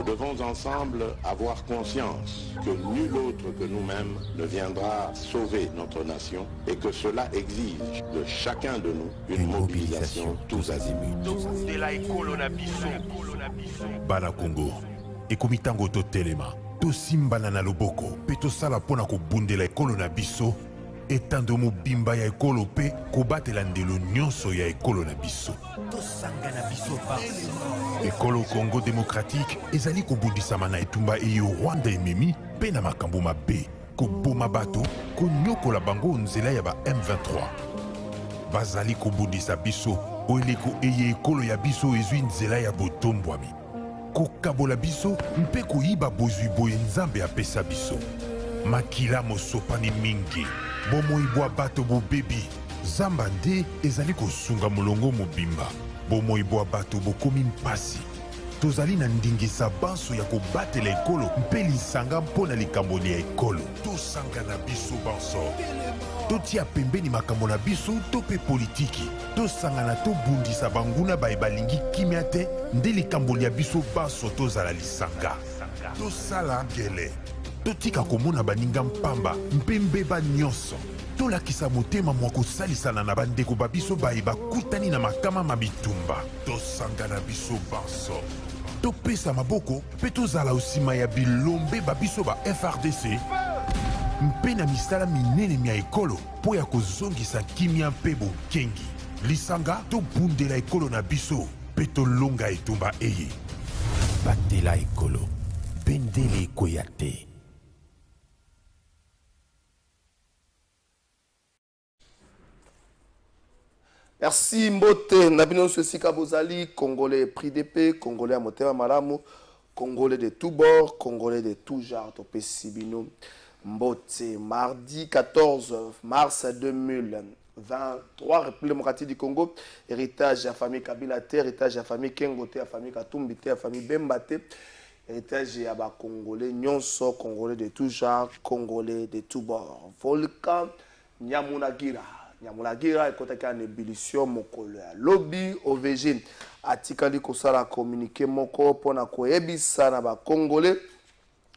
devons ensemble avoir conscience que nul autre que nous-mêmes ne viendra sauver notre nation et que cela exige de chacun de nous une mobilisation tous azimuts. Bana Congo, ekomitango to telema, to simbana na loboko, pe to sala pona ko bundela ekolo na biso, etando mobimba ya ekolo pe ko batela ndelo nyonso ya ekolo na biso. To sanga na biso pa. Ekolo Congo démocratique ezali ko bundisama na etumba eyo Rwanda ememi pe na makambo mabe, ko boma bato, ko nyokola bango nzela ya ba M23. Bazali ko bundisa biso, oeleko eye ekolo ya biso ezwi nzela ya botombwami. Kokabola biso mpe koyiba bozwi boye nzambe apesa biso. Makila mosopani mingi, bomoibwa bato bobebi, zamba nde ezali kosunga molongo mobimba. Bomoibwa bato bokomi mpasi. Tozali na ndingisa banso ya kobatela ekolo mpe lisanga mpona likamboli ya ekolo. Tosanga na biso banso. Totia pembeni makambo na biso to pe politiki. Tosangana tobundisa banguna baye balingi kimia te nde likamboli ya biso banso tozala lisanga. Tosala ngele. Totika komona baninga mpamba mpe mbeba nyonso. Tolakisa motema mwa kosalisana na bandeko babiso baye bakutani na makama mabitumba. Tosanga na biso banso. Topesa maboko mpe tozala osima ya bilombe babiso ba FRDC mpe na misala minene mia ekolo po ya kozongisa kimia mpe bokengi. Lisanga tobundela ekolo na biso mpe tolonga etumba eye. Batela ekolo, bendele ekoya te. Merci Mbote, Nabino Sosika Bozali, Congolais pris d'épée, Congolais à Motema Malamu, Congolais de tous bords, Congolais de tous genres, Topé Sibino, Mbote, mardi 14 mars 2023, République démocratique du Congo, héritage à la famille Kabila, héritage à la famille Kengote, à la famille Katumbi, à la famille Bembate, héritage à la Congolais, Nyonso, Congolais de tous genres, Congolais de tous bords, Volcan, Nyamunagira. Nyamulagira ekotaki en ébullition mokolo ya lobby OVG atikali kosala communiqué moko pona koyebisa na ba congolais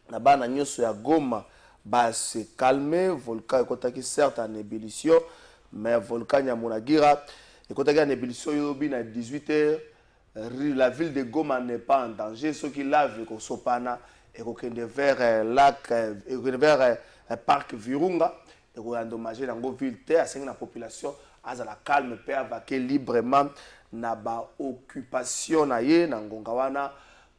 na bana nyonso ya Goma ba se calmer. Volcan ekotaki certes en ébullition mais Volcan Nyamulagira ekotaki en ébullition lobby na 18h. La ville de Goma n'est pas en danger, ceux qui lavent kosopana ekokende vers lac vers parc Virunga et endommagé dans la ville, à la population, à la calme, peut vaquer librement na ba occupation na ye na ngongawana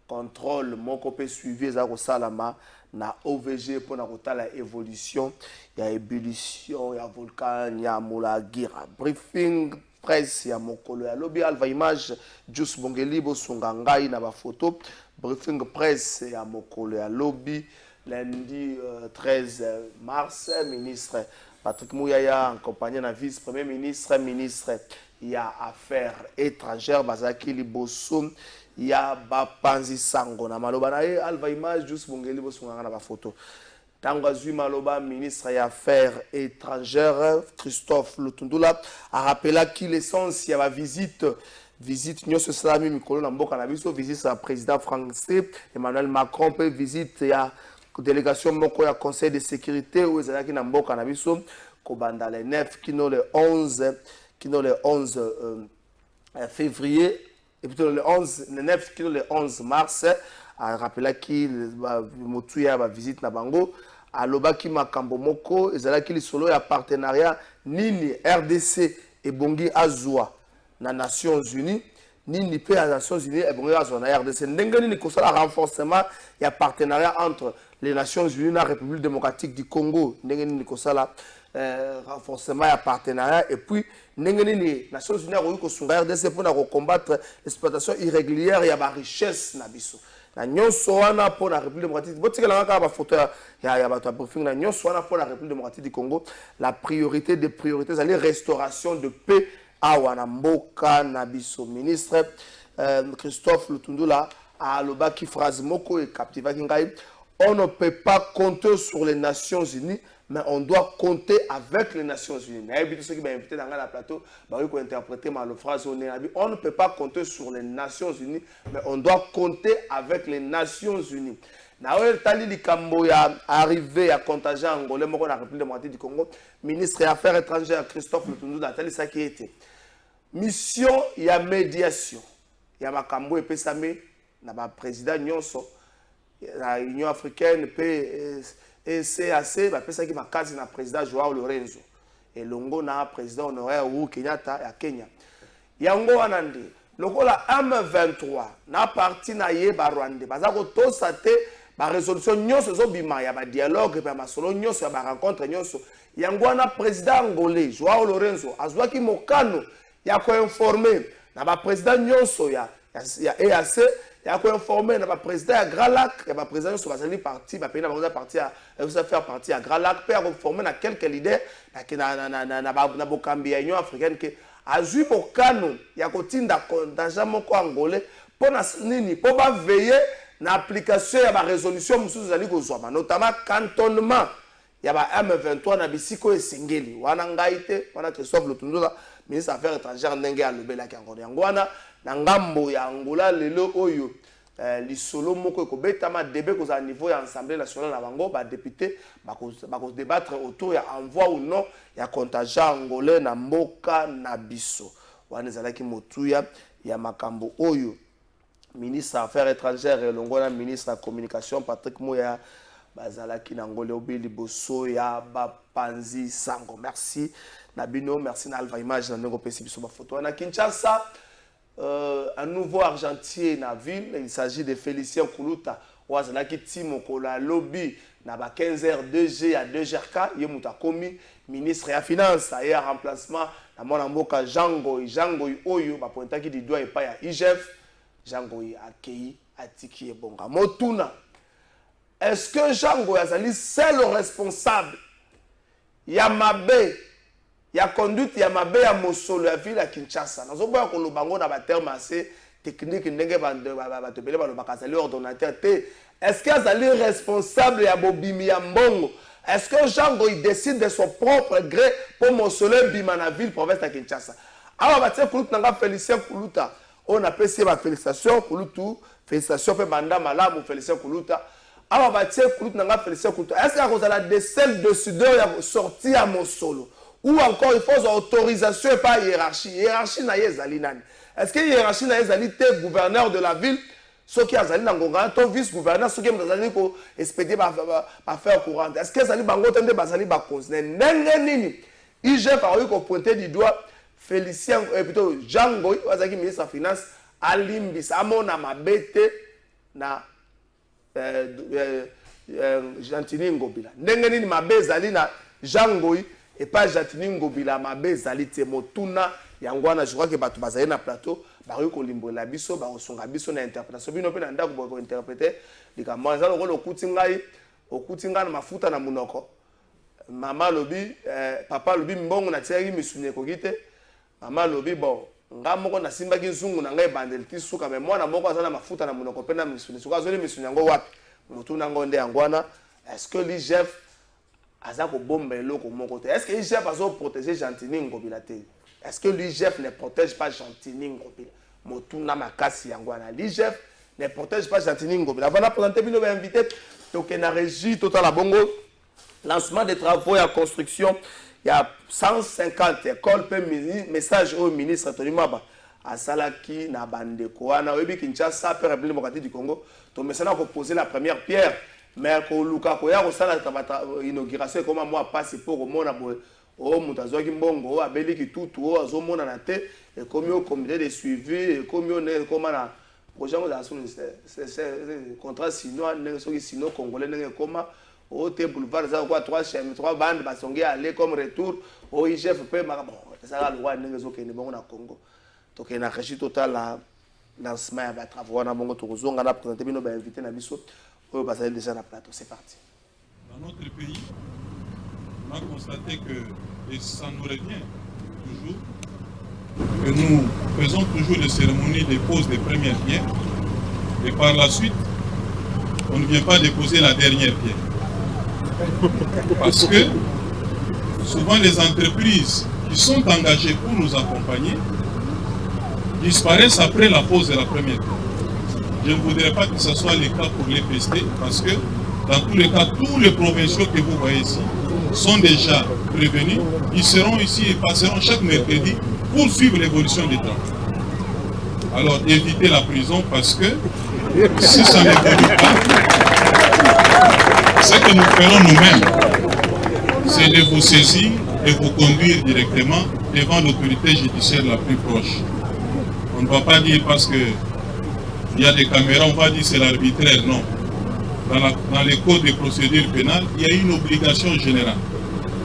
contrôle moko pe suivi za ko salama na OVG pour na kotala évolution ya ébullition ya volcan Nyamulagira. Briefing presse ya mokolo ya lobby alva image Jus Bongeli bo sunga ngai na ba photo. Briefing presse ya mokolo ya lobby lundi 13 mars, ministre Patrick Mouyaya en compagnie de vice-premier ministre, ministre il y a affaires étrangères, Bazaki Libosoum, il y a Bapanzi Sango, na maloba na alva image juste bongeli bosunga na ba photo. Tango azui maloba ministre il y a affaires étrangères Christophe Lutundula a rappelé qu'il l'essence il y a la visite Nyoso Salami Mikolo na mboka na biso, visite à président français Emmanuel Macron, peut visite il y a délégation moko ya conseil de sécurité où ezalaki na mboka na biso kobanda le 9 kino le 11 février et plutôt le 9 kino le 11 mars a rappelé qu'il motu ya ba visite na bango alobaki makambo moko ezalaki lisolo ya partenariat nini RDC et bongi azwa na Nations Unies nini pe à Nations Unies et bongi azwa na RDC ndenge nini kosala renforcement ya partenariat entre les Nations Unies et la République démocratique du Congo, renforcement et partenariat, et puis les Nations Unies ont RDC pour combattre l'exploitation irrégulière et la richesse. La Nyonsoana pour la République démocratique du Congo, pour la République démocratique du Congo, la priorité des priorités, c'est la restauration de paix à Wanamboka Nabiso. Ministre Christophe Lutundula a l'obaki phrase moko et captiva kingai. on ne peut pas compter sur les Nations Unies, mais on doit compter avec les Nations Unies. Ceux qui m'ont invité dans le plateau, ils ont interprété ma phrase. On ne peut pas compter sur les Nations Unies, mais on doit compter avec les Nations Unies. Naoel Tali Likambo ya arrivé à contagion angolais, dans la République démocratique du Congo, ministre des Affaires étrangères Christophe Lutundu Nathalie, ça qui était. Mission, il y a médiation. Il y a Makambo et Pesame, il y a président Nyonso, l'Union africaine, et CAC, bah ça qui m'a casé na président Joao Lorenzo et Longo na président honoraire Uhuru Kenyatta ya Kenya. Yango anande lokola M23 na parti na ye ba Rwanda bazako to sate ba résolution nyonso zo bima ya ba dialogue pe ma solo nyonso ya ba rencontre nyonso yango na président angolais Joao Lorenzo azwaki mokano ya ko informer na ba président nyonso ya EAC. Il y a informé le président à Grand Lac, il y a président sur la partie, il y a parti à faire partie à Grand Lac, il y a informé à quelques leaders qui na bokambi ya Union africaine que azui bokano ya kotinda kondaja moko angolais pour na nini pour ba veiller na application ya ba résolution mususu zali kozwa notamment cantonnement ya ba M23 na bisiko esengeli wana ngaite wana Christophe Lutundu ministre des Affaires étrangères ndenge alobela ki angolais ngwana na ngambo ya Angola lelo oyo lisolo moko ekobetama debe koza niveau ya Assemblée nationale na bango ba député ba débattre autour ya envoi ou non ya contingent angolais na mboka na biso wana ezalaki motuya ya makambo oyo ministre des Affaires étrangères elongo na ministre de la communication Patrick Moya bazalaki na ngole obeli boso ya bapanzi sango. Merci Nabino, merci na Alva Image na ndenge pesi biso ba photo na Kinshasa. Un nouveau argentier na ville, il s'agit de Félicien Koulouta. Wazalaki Timo Kola lobby na ba 15h 2G à 2GRK, yemuta komi ministre ya finance et remplacement na mona mboka Jangoy oyo ba pointaki di doigt epa ya IGF Jangoy akei atiki ebonga motuna. Est-ce que Jangoy azali seul responsable ya mabe ya conduite ya mabe ya mosolo ya ville ya Kinshasa? Nazoboya kolobango na ba terme assez technique ndenge ba topele ba bakazali ordonnateur te. Est-ce que azali responsable ya bobimi ya mbongo? Est-ce que Jango il décide de son propre gré pour mosolo bima na ville province ya Kinshasa? Alors ba tie Koulouta nga Félicien Koulouta, on appelle ça félicitations Kouloutou, félicitations pe banda malamu Félicien Koulouta. Alors ba tie Koulouta nga Félicien Koulouta. Est-ce que kozala décel de sudeur ya sorti ya mosolo? Ou encore il faut autorisation et pas hiérarchie. Hiérarchie na yezali nani? Est-ce que hiérarchie na yezali te gouverneur de la ville? Ce qui a zali nangonga, ton vice-gouverneur, ce qui a zali ko expédier ba faire courante. Est-ce que zali bango tende bazali ba cause? Nenge nini? IGF a eu ko pointer du doigt Félicien plutôt Jangoy, wazaki ministre de finance alimbisa amona mabete na Jantini Ngobila. Nenge nini mabe zali na Jangoy et pas Jantini Ngobila mabe zali te motuna yangwana. Je crois que batu bazali na plateau bari ko limbo la biso ba osonga biso na interprétation bino pe na ndako bo interpréter likambo za lokolo okutinga na mafuta na munoko. Mama lobi papa lobi mbongo na tiaki misune ko gite. Mama lobi bon nga moko na simba ki nzungu na ngai bandel ti suka mais mwana moko azana mafuta na munoko pe na misune suka azoli misune yango wapi motuna ngo nde yangwana. Est-ce que l'IGF azako bomba eloko moko te? Est-ce que l'IGF azo protéger Jantini Ngobila te? Est-ce que l'IGF ne protège pas Jantini Ngobila? Motuna makasi yangwana. L'IGF ne protège pas Jantini Ngobila. Avant de présenter bino ba invité donc na régie total la bongo lancement des travaux et construction. Il y a 150 écoles, message au ministre Tony Maba à Salaki, na Bandeko, na Webi Kinshasa, per République démocratique du Congo. Donc maintenant qu'on poser la première pierre, mais qu'on Luka Koya au sala inauguration comment moi passer pour au monde au Mutazo Kimbongo, à Beli qui tout au Azomona na te et comme au comité de suivi et comme on est comme na projet de contrat sinon sinon congolais n'est comme au boulevard ça quoi 3 bandes basongé aller comme retour au IGF peut bon ça la loi n'engezo ke ne bon na Congo donc na régie total la lancement ba travaux na bongo tozonga na présenter bino ba invité na biso au basali déjà na plateau. C'est parti. Dans notre pays on a constaté que et ça nous revient toujours que nous faisons toujours les cérémonies de pose des premières pierres et par la suite on ne vient pas déposer la dernière pierre. Parce que souvent les entreprises qui sont engagées pour nous accompagner disparaissent après la pose de la première pierre. Je ne voudrais pas que ce soit le cas pour les PST, parce que dans tous les cas, tous les provinciaux que vous voyez ici sont déjà prévenus. Ils seront ici et passeront chaque mercredi pour suivre l'évolution des travaux. Alors évitez la prison, parce que si ça n'évolue pas, ce que nous ferons nous-mêmes, c'est de vous saisir et vous conduire directement devant l'autorité judiciaire la plus proche. On ne va pas dire parce que il y a des caméras, on va dire c'est l'arbitraire, non. Dans les codes de procédure pénale, il y a une obligation générale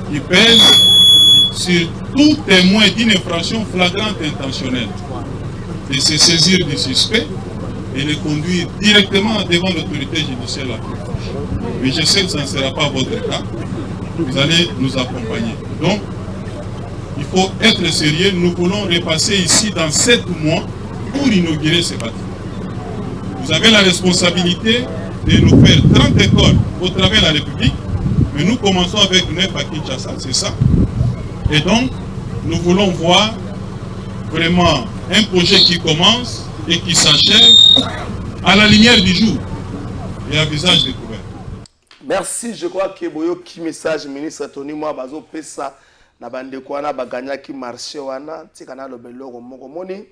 qui pèse sur tout témoin d'une infraction flagrante intentionnelle de se saisir du suspect et le conduire directement devant l'autorité judiciaire la plus proche. Mais je sais que ça ne sera pas votre cas. Vous allez nous accompagner. Donc, il faut être sérieux. Nous voulons repasser ici dans 7 mois pour inaugurer ces bâtiments. Vous avez la responsabilité de nous faire 30 écoles au travers de la République, mais nous commençons avec 9 à Kinshasa, c'est ça. Et donc, nous voulons voir vraiment un projet qui commence et qui s'achève à la lumière du jour et à visage découvert. Merci, je crois que boyo qui message ministre Tony moi bazo pesa na bande kwana baganya ki marché wana tikana lobelo moko moni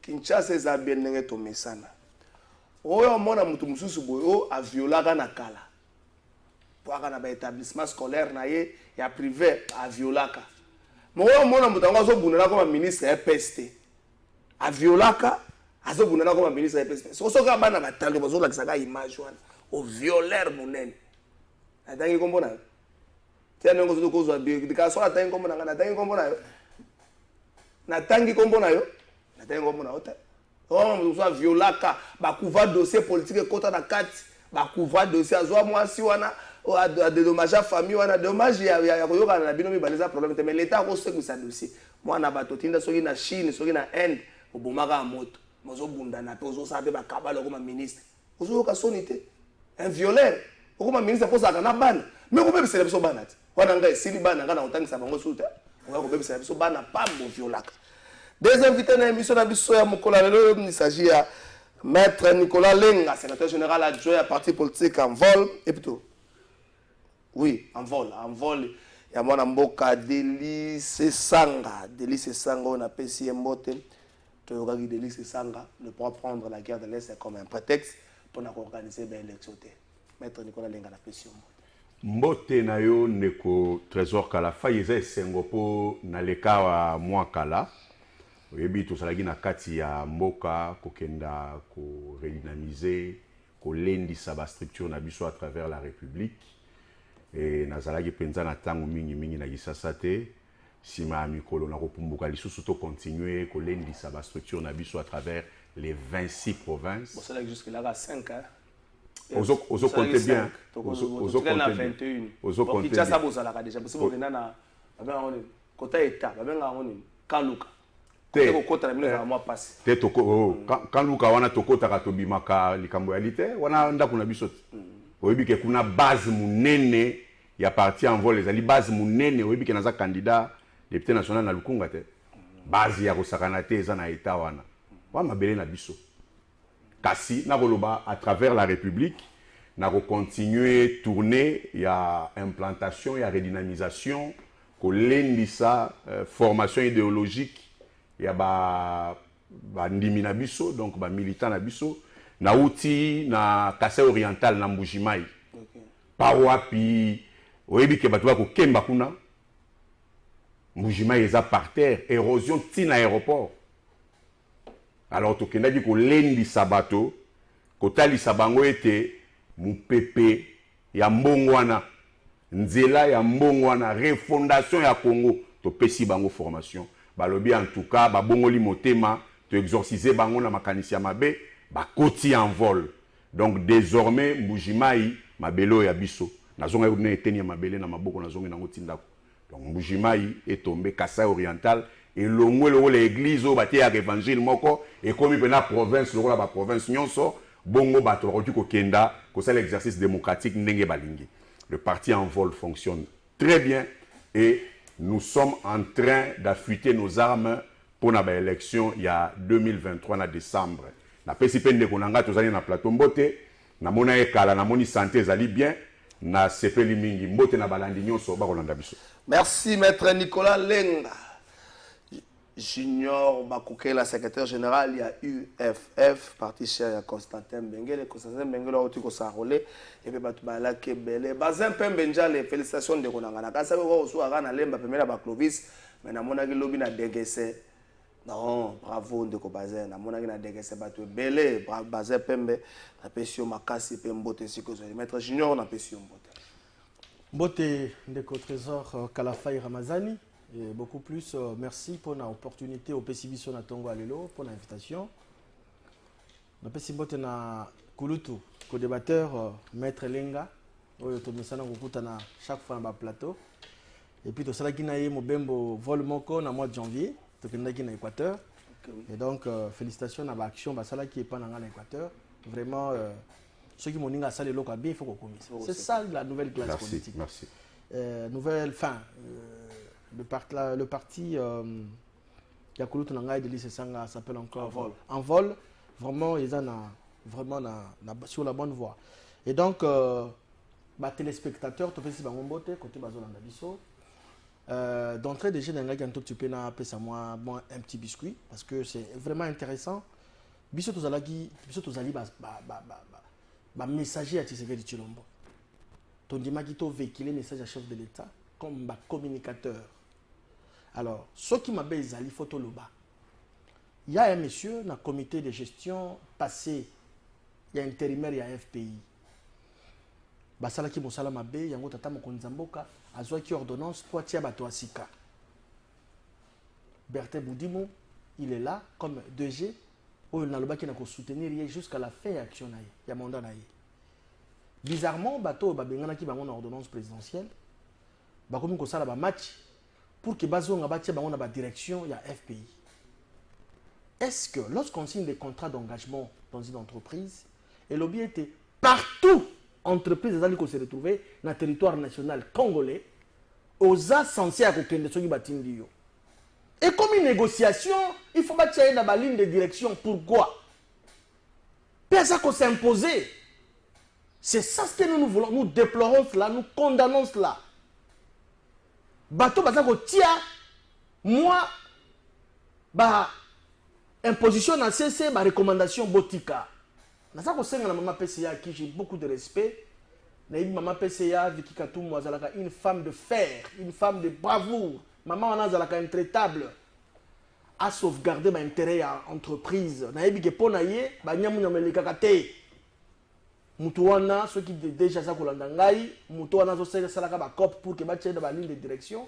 Kinshasa za benenge to mesana. Oyo mona mutu mususu boyo a violaka na kala. Poaka na ba établissement scolaire na ye ya privé a violaka. Mo oyo mona mutu ngazo bunela comme ministre ya PST. A violaka azo bunela comme ministre ya PST. Soka bana batalo bazo lakisaka image wana. Au violeur monene. Atangi kombo na yo. Tiana ngo zo kozwa bi dikaso atangi kombo na ngana atangi kombo na yo. Natangi kombo na yo. Natangi kombo na yo. Oh nous a violaka ba kuva dossier politique kota na kati ba kuva dossier azwa mwasi wana a dédommager famille wana dommage ya koyoka na bino mi baleza problème mais l'état ko sekisa dossier mwana bato tinda soki na Chine soki na Inde obomaka moto mozo bunda na pe ozo sabe ba kabalo comme ministre ozo ka sonité un violeur comme ministre posa kana bana mais ko bebisela biso bana ti wana nga esili bana nga na otangisa bango suta nga ko bebisela biso bana pambo violaka. Des invités dans l'émission d'Abissoya Mokola, il s'agit à Maître Nicolas Lenga, secrétaire général adjoint à parti politique en vol. Et plutôt, oui, en vol. Il y a mon amboka Délice Sanga. Délice Sanga, on appelle si un mot. Délice Sanga ne pourra prendre la guerre de l'Est comme un prétexte pour organiser l'élection. Maître Nicolas Lenga, la pression. Mbote na yo neko trésor kala fayize sengopo na leka wa mwa kala. Oyebi tosalaki na kati ya mboka kokenda ko redynamiser ko lendisa ba structure na biso à travers la République et nazalaki penza na tango mingi na Kisasa te sima mikolo na kopumbuka lisusu to continuer ko lendisa ba structure na biso à travers les 26 provinces. Bon ça là jusque là à 5 hein. Ozo compter bien. Ozo compter 21. Ozo compter. Kinshasa bozalaka déjà parce que bokenda na babenga kota état babenga ngoni Kaluka. Te toko quand luka wana tokota ka tobimaka likambo ya lite wana ndako na biso oyebi ke kuna base munene ya parti en vol ezali base munene oyebi ke naza candidat député national na Lukunga te base ya kosakana te eza na état wana wa mabele na biso kasi na koloba à travers la République na ko continuer tourner ya implantation ya redynamisation ko lendisa formation idéologique ya ba ndimi na biso donc ba militant na biso na uti na Kasai oriental na Mbujimai pa wapi oyebi ke bato ba ko kemba kuna Mbujimai eza par terre érosion tina aéroport alors to kenda di ko lendi sabato ko tali sabango ete mupepe ya mbongwana nzela ya mbongwana refondation ya Congo to pesi bango formation balobi en tout cas babongoli motema to exorciser bango na makanisi ya mabe bakoti en vol donc désormais Mbujimai mabelo ya biso nazonga une eteni ya mabele na maboko nazonga nango tindako donc Mbujimai est tombé Kasai oriental et longwe l'église au baté ya évangile moko et comme pena province lokola ba province nyonso bongo bato bakoki kokenda kosala l'exercice démocratique ndenge balingi. Le parti en vol fonctionne très bien et nous sommes en train d'affûter nos armes pour l'élection il y a 2023 en décembre. Na pesi pe ndeko nanga tozali na plateau mbote na mona ekala na moni santé ezali bien na sepeli mingi mbote na balandi nyonso bakolanda biso. Merci maître Nicolas Lenga. Junior Bakukela, secrétaire général, il y a UFF, parti cher, il y a Constantin Bengele. Constantin Bengele a aussi relé. Et puis, Batubala Kebele. Bazin Pembenja, les félicitations de Konangana. Quand ça veut voir aussi à Lemba, Pemela Baklovis, mais na monagi lobi na dégessé. Non, bravo de Bazin. Na monagi na dégessé Batu Bele, Bazin Pembe, na Pessio Makasi, Pembote, Sikozo. Maître Junior, na Pessio Mbote. Mbote de Trésor Kalafai Ramazani. Et beaucoup plus, merci pour l'opportunité au PCB na Tongo Alelo, pour l'invitation. Le PCB na Kulutu, co-débatteur, maître Lenga, où na chaque fois dans le plateau. Et puis, tout ça, qui na Mobembo vol moko na mois de janvier, tout ça qui na Équateur. Et donc, félicitations à l'action, basala qui est pas dans l'Équateur. Vraiment, ceux qui m'ont dit ça, il faut qu'on commise. C'est ça la nouvelle classe politique. Merci. Nouvelle fin. Le parti Yakulu Tunanga de l'Ice Sanga s'appelle encore En Vol. Vraiment, ils sont vraiment sur la bonne voie. Et donc, téléspectateurs, tu fais si côté Bazolanda Bisso. D'entrée, déjà, tu peux un petit biscuit parce que c'est vraiment intéressant. Bisso Tozalagi, messager à Tshisekedi Tshilombo. Ton dimagito véhiculer message à chef de l'État comme communicateur. Alors, ce qui m'a dit, il faut tout le bas. Il y a un monsieur dans le comité de gestion passé, il y a intérimaire, il y a FPI. Basala qui mosala mabe, il y a un tata mokonzamboka, azwa qui ordonnance pour tia bato asika. Bertin Boudimou, il est là comme 2G, où il a qui n'a soutenir jusqu'à la fin de l'action. Il y a mandat. Bizarrement, bato babengana qui ba une ordonnance présidentielle, ba comme ko sala ba match pour que bazo nga batia ba on a ba direction, il y a FPI. Est-ce que lorsqu'on signe des contrats d'engagement dans une entreprise, et lobby était partout entreprise qui se retrouver dans le territoire national congolais, aux censés à kokende soki batindi yo. Et comme une négociation, il faut bâtir dans la ligne de direction. Pourquoi? Personne qu'on s'imposer. C'est ça ce que nous voulons. Nous déplorons cela, nous condamnons cela. Bateau bazako tia, moi, imposition dans CC, recommandation botika. Nazako senga na maman PCA qui j'ai beaucoup de respect. Maman PCA, Vicky Katou, une femme de fer, une femme de bravoure. Maman on a intraitable à sauvegarder mon intérêt à l'entreprise. Naïbi que ponaye, banyamu nyamelekakate. Mutuana, ceux qui déjà ça kolandangai, mutuana zo salaka ba cop pour que batie dans la ligne de direction.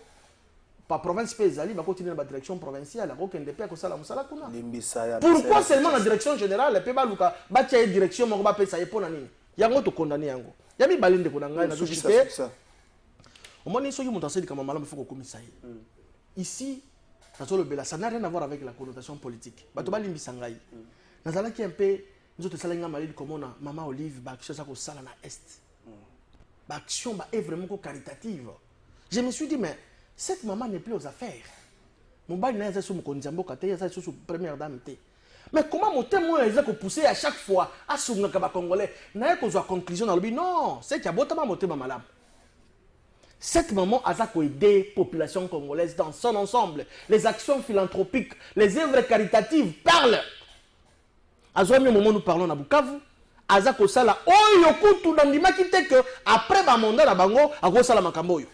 Par province paysanne, va continuer dans la direction provinciale. Aucun des pères que ça la musala kuna. Pourquoi seulement la direction générale, pe baluka batie direction mo ba pesa yepona nini? Yango to condamner yango. Yami balinde konangai na société. Au moins, ceux qui m'ont enseigné comme maman, il faut qu'on commise. Ici, ça n'a rien à voir avec la connotation politique. Batoba limbi sangai. Nazala qui un peu, nous autres salinga malade comme on a maman Olive, action ça qu'on sala na est. Action est vraiment caritative. Je me suis dit mais cette maman n'est plus aux affaires. Mon bail n'a pas sur mon konzambo katé, ça sur première dame té. Mais comment mon témoin est que pousser à chaque fois à souvenir que congolais n'a pas qu'on conclusion dans le but non, c'est qu'il y a beaucoup de moté malade. Cette maman a aidé la population congolaise dans son ensemble. Les actions philanthropiques, les œuvres caritatives parlent. À ce moment où nous parlons à Bukavu, Azako Sala, oh yokutu nandima kite que après ma mandat la bango, Azako Sala makamboyo.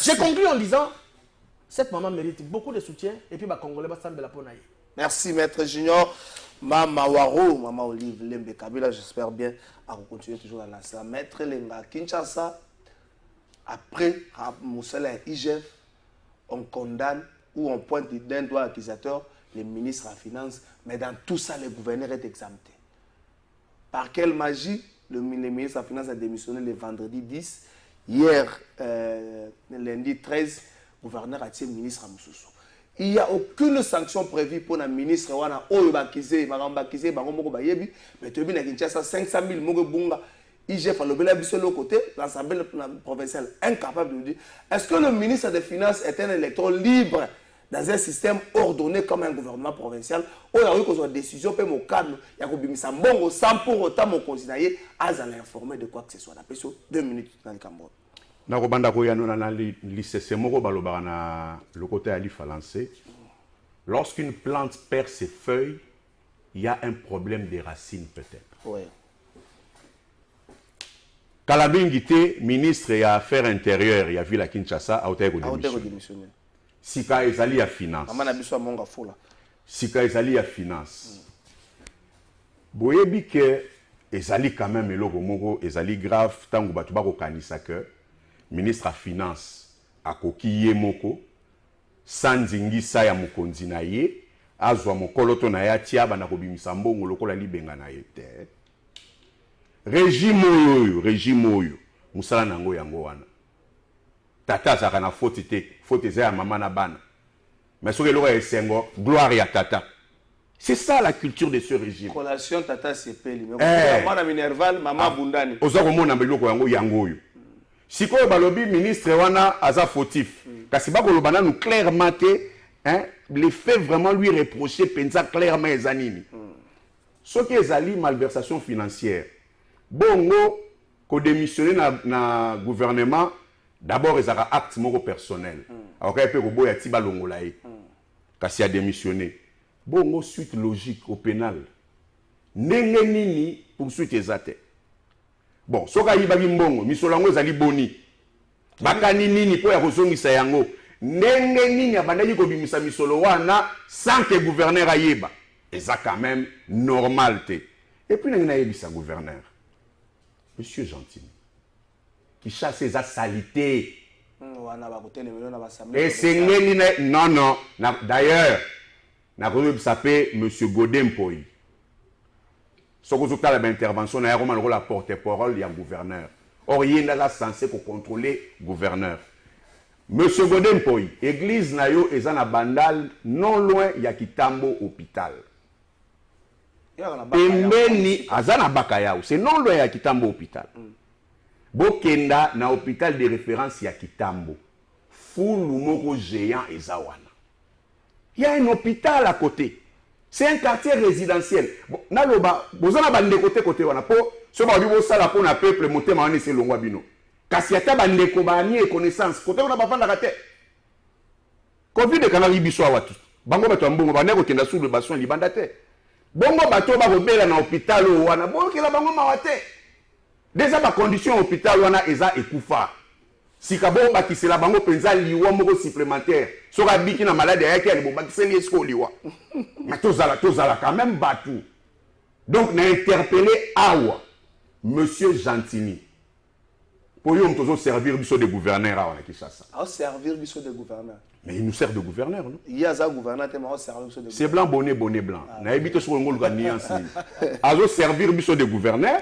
J'ai conclu en disant, cette maman mérite beaucoup de soutien et puis les Congolais va s'embêter la ponaille. Merci maître Junior. Maman Waro, maman Olive Lembe Kabila, j'espère bien à continuer toujours à lancer. Maître Lenga Kinshasa. Après, à Moussala et IGF, on condamne ou on pointe d'un doigt accusateur les ministres à finances, mais dans tout ça, le gouverneur est exempté. Par quelle magie le ministre à finances a démissionné le vendredi 10, hier, lundi 13, le gouverneur a tiré le ministre à Moussoussou. il n'y a aucune sanction prévue pour le ministre wana oyo bakizé bakizé bango moko bayebi mais tu na Kinshasa 500 000 moko bunga IGF alobela biso le côté l'Assemblée provinciale incapable de dire est-ce que le ministre des Finances est un électeur libre dans un système ordonné comme un gouvernement provincial où il y a eu une décision pour mon cadre il y a un bon sans pour autant mon conseiller à informer de quoi que ce soit la personne 2 minutes dans le Cameroun. Nakobanda ko yano na lycée moko balobaka na le côté ali falancé. Lorsqu'une plante perd ses feuilles, il y a un problème des racines peut-être. Oui. Kalabingité, ministre et Affaires intérieures, il y a vu la Kinshasa à hauteur de démissionner. Sika ezali ya finance. Maman na biso monga fola. Sika ezali ya finance. Boyebi que ezali quand même eloko moko ezali grave tango batu bako kanisa que ministre à finance akoki ye moko sanzingisa ya mokonzi na ye azwa mokoloto na ya tia bana kobimisa mbongo lokola libenga na ye te. Régime oyo musala nango yango wana. Tata azaka na faute te, faute ya mama na bana. Mais soki eloko esengo gloire ya tata. C'est ça la culture de ce régime. Collation tata sepeli. Mais mwana minerval mama bundani. Oza komona biloko yango oyo. Sikoyo balobi ministre wana aza fautif. Kasi bakoloba nanu clairement te, hein, les faits vraiment lui reprocher penza clairement ezanini. Soki ezali malversation financière. Bongo ko démissionner na gouvernement d'abord ils ont acte moko personnel. Alors qu'il peut boya tiba longolae. Kasi a démissionné. Bongo suite logique au pénal. Ndenge nini poursuite ezate. Bon, soka yibaki mbongo, misolango ezali boni. Bakani nini po ya kozongisa yango. Ndenge nini abandaki kobimisa misolo wana sans que gouverneur ayeba. Et ça quand même normal te. Et puis na yebisa gouverneur. Monsieur Gentini. Qui chasse sa salité. Et c'est non. D'ailleurs, n'a pas s'appelé Monsieur Godempoy. Ce que vous avez l'intervention, n'a pas la porte-parole du gouverneur. Or, il y a censé contrôler le gouverneur. Monsieur Godempoy, église nayo est en bandal, non loin il y a Kitambo hôpital. Pembeni azana bakayao, c'est non loin il y a Kitambo hôpital. Bokenda na hôpital de référence ya Kitambo. Fulu moko géant ezawana. Il y a un hôpital à côté. C'est un quartier résidentiel. Bon, naloba, bozana bande côté wana po, so ba bibo sala po na peuple motema wana se longwa bino. Kasi ata bande ko ba ni connaissance, côté wana ba fanda kate. Covid kana libiso watu. Bango bato mbongo ba neko kenda sous le bassin libanda te. Bongo bato ba robela na hôpital wana, bongo kila bango mawate. Déjà ba condition hôpital wana eza ekufa. Si kabo bakisela bango penza liwa moko supplémentaire. Soka biki na malade yake ali bakiseli esko liwa. Mais tozala quand même batu. Donc n'a interpellé Awa Monsieur Gentini. Pour lui on tozo servir biso de gouverneur à Kinshasa. À servir biso de gouverneur. Mais il nous sert de gouverneur, non? Il y a ça gouverneur tellement servir biso de. C'est blanc bonnet blanc. Na habite sur ngol ganian si. Azo servir biso de gouverneur.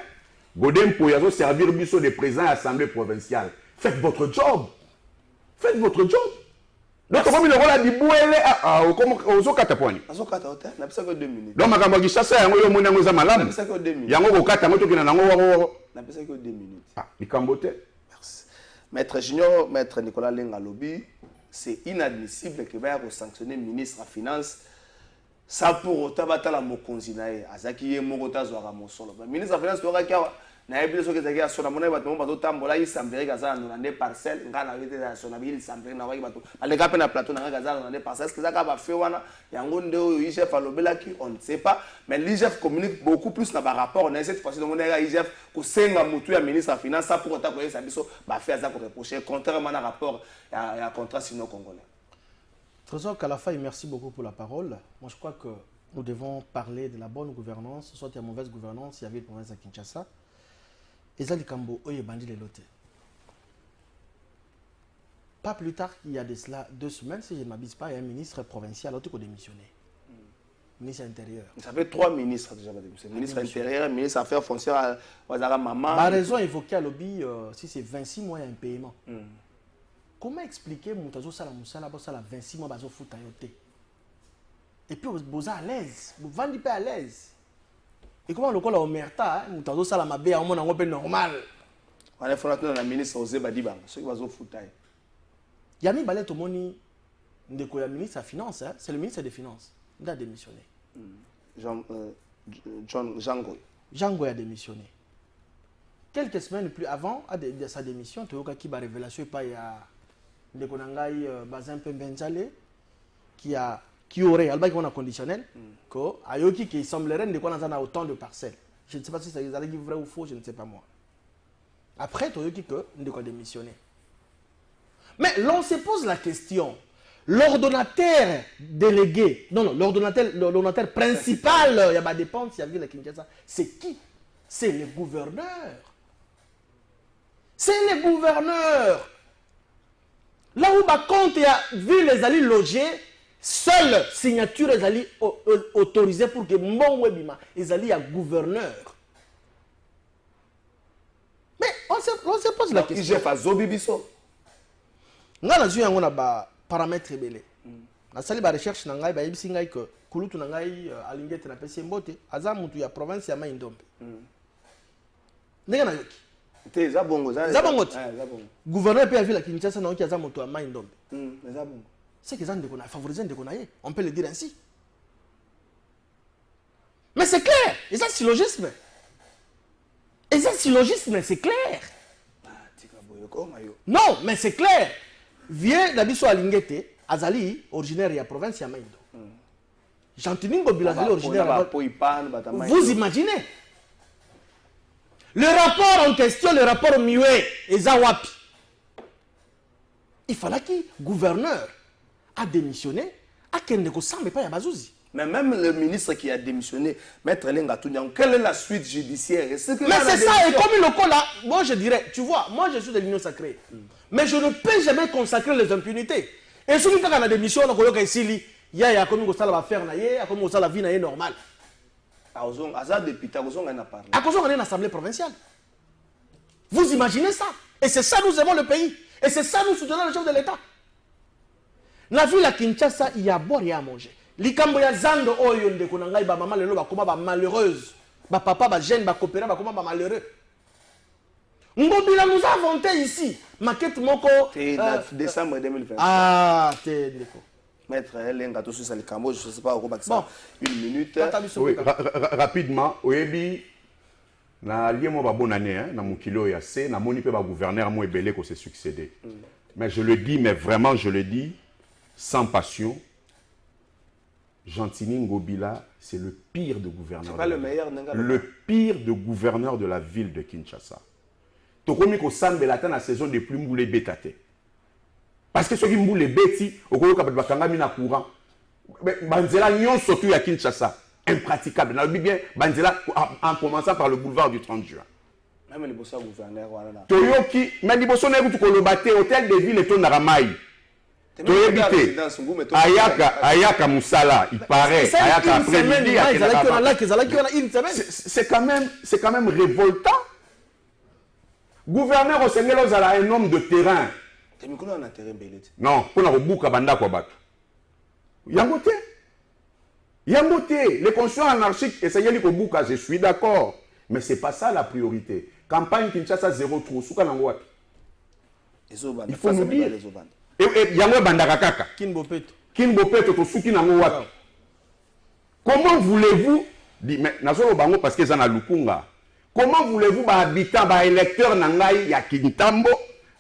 Godem pour yazo servir biso de président à l'Assemblée provinciale. Faites votre job. Faites votre job. Donc, comme il a dit, comment on kata poani. On kata hôtel, n'a pas que 2 minutes. Donc, makambo ki sasa yango yo mona ngoza malamu. N'a pas que 2 minutes. Yango ko kata moto kina nango wako. N'a pas que 2 minutes. Ah, likambote. Merci. Maître Junior, Maître Nicolas Lengalobi, c'est inadmissible que va sanctionner ministre à finance sans pour autant battre la mokonzi nae. Azaki ye mokota zwaka mosolo. Ministre à finance toka kawa. Na ebile soki ezaki ya sona mona bato bato tambola isambere kazala na nde parcelle ngana wete ya sona bili isambere na waki bato aleka pe na plateau na kazala na nde parcelle que zaka ba fe wana yango nde oyo IGF alobelaki on ne sait pas mais l'IGF communique beaucoup plus na ba rapport na cette fois-ci donc on a IGF ko senga mutu ya ministre de finance pour autant ko yesa biso ba fait za ko reprocher contrairement na rapport ya contrat sino-congolais. Trésor Kalafaï, merci beaucoup pour la parole. Moi je crois que nous devons parler de la bonne gouvernance, soit il y a mauvaise gouvernance, il y avait le province à Kinshasa. Ezali Kambo oye bandi les lotés. Pas plus tard qu'il y a de cela 2 semaines, si je ne m'abuse pas, il y a un ministre provincial qui a démissionné. Ministre intérieur. Ça fait 3 ministres déjà démissionné. Ministre intérieur, ministre affaires foncières, Wazara Maman. La raison évoquée à lobby, si c'est 26 mois, il y a un paiement. Comment expliquer Moutazo Salamoussala pour ça 26 mois bazo foutayoté? Et puis vous à l'aise, vous vendez pas à l'aise. Et comment le col a omerta, nous t'avons ça la mabé à un moment normal. On est fondé dans la ministre Osé Badibang, ceux qui vont au foutail. Yami Balé Tomoni, ndeko ya ministre des Finances, c'est le ministre des Finances. Il a démissionné. Jean Goy. Jean Goy a démissionné. Quelques semaines plus avant de sa démission, tu vois qu'il y a une révélation par ndeko nangai Bazin Pembenzale qui aurait, albert qu'on a conditionnel, qu'il semblerait ndeko nanzana autant de parcelles. Je ne sais pas si c'est vrai ou faux, je ne sais pas moi. Après, tu vois qu'il ndeko a démissionné. Mais l'on se pose la question, l'ordonnateur délégué, l'ordonnateur principal, il y a des dépenses, il y a vu la Kinshasa, c'est qui? C'est le gouverneur. C'est le gouverneur. Là où ma compte a vu les alliés logés, seule signature les alliés autorisée pour que mon webima, les alliés à gouverneur. Mais on se pose la question. Il fait Zobibiso. Nga na zuya ngona ba paramètres ebele. Na sali ba recherche na ngai ba yebisi ngai que kulutu na ngai alingete na pesi mbote aza mutu ya province ya Mai-Ndombe. Ndenge na yoki. Te za bongo za. Za bongo. Za bongo. Gouverneur pe a vu la Kinshasa na yoki aza mutu ya Mai-Ndombe. Za bongo. C'est que ça ndeko na favoriser ndeko na ye, on peut le dire ainsi. Mais c'est clair, et ça syllogisme. Et ça syllogisme, c'est clair. Non, mais c'est clair. Viens d'Abisso Alingete, Azali, originaire de la province de Maïndo. Jantiningo Bilazali, originaire de vous imaginez? Le rapport en question, le rapport muet, et Zawapi. Il fallait que le gouverneur a démissionné, à Kendeko Sambe pas Yabazouzi. Mais même le ministre qui a démissionné, Maître Lenga Tounian, quelle est la suite judiciaire? Mais c'est ça, et comme le cas là, moi je dirais, tu vois, moi je suis de l'Union sacrée. Mais je ne peux jamais consacrer les impunités. Et celui qui a la démission, il y a comme ça va faire, il y a comme ça la vie est normale. À cause on est une assemblée provinciale. Vous imaginez ça? Et c'est ça nous aimons le pays. Et c'est ça nous soutenons le chef de l'État. La ville à Kinshasa, il y a à boire et à manger. Likambo ya zando oyo ndeko na ngai ba mama lelo ba koma ba malheureuse. Ba papa ba jeune ba coopéra ba koma ba malheureux. Ngobila nous a inventé ici maquette moko décembre 2020. Ah, t'es ndeko. Maître Lenga to sur Likambo, je sais pas au Baxa. Bon, une minute. Oui, rapidement, oyebi na liemo ba bonne année hein, na mukilo ya C, na moni pe ba gouverneur mo ebele ko se succéder. Mais je le dis, mais vraiment je le dis sans passion. Gentini Ngobila, c'est le pire de gouverneur. C'est pas le meilleur. Le pire de gouverneur de la ville de Kinshasa. Tokomi ko sambe la la saison des plus moulés bétate. Parce que ceux qui moulent bêtis, au Kolo Kabakanga mina courant. Banzela nyon surtout à Kinshasa, impraticable. N'a bien Banzela en commençant par le boulevard du 30 juin. Même les bossons gouverneurs voilà. Toyoki, mais les bossons n'ont pas kolobaté hôtel de ville et ton naramai. Ayaka Moussala, il paraît. Ayaka après-midi. C'est quand même révoltant. Gouverneur au Sénégal a un homme de terrain. Non, pour la bouka banda kwa batu. Yangote. Les conscients anarchiques essayent de bouka, je suis d'accord. Mais c'est pas ça la priorité. Campagne Kinshasa 0 trou. Il faut nous dire. Et yango bandaka kaka Kinbopeto to suki nango wapi. Comment voulez-vous mais nazolo bango parce que ça na lukunga. Comment voulez-vous ba habitant ba électeur nangai ya Kintambo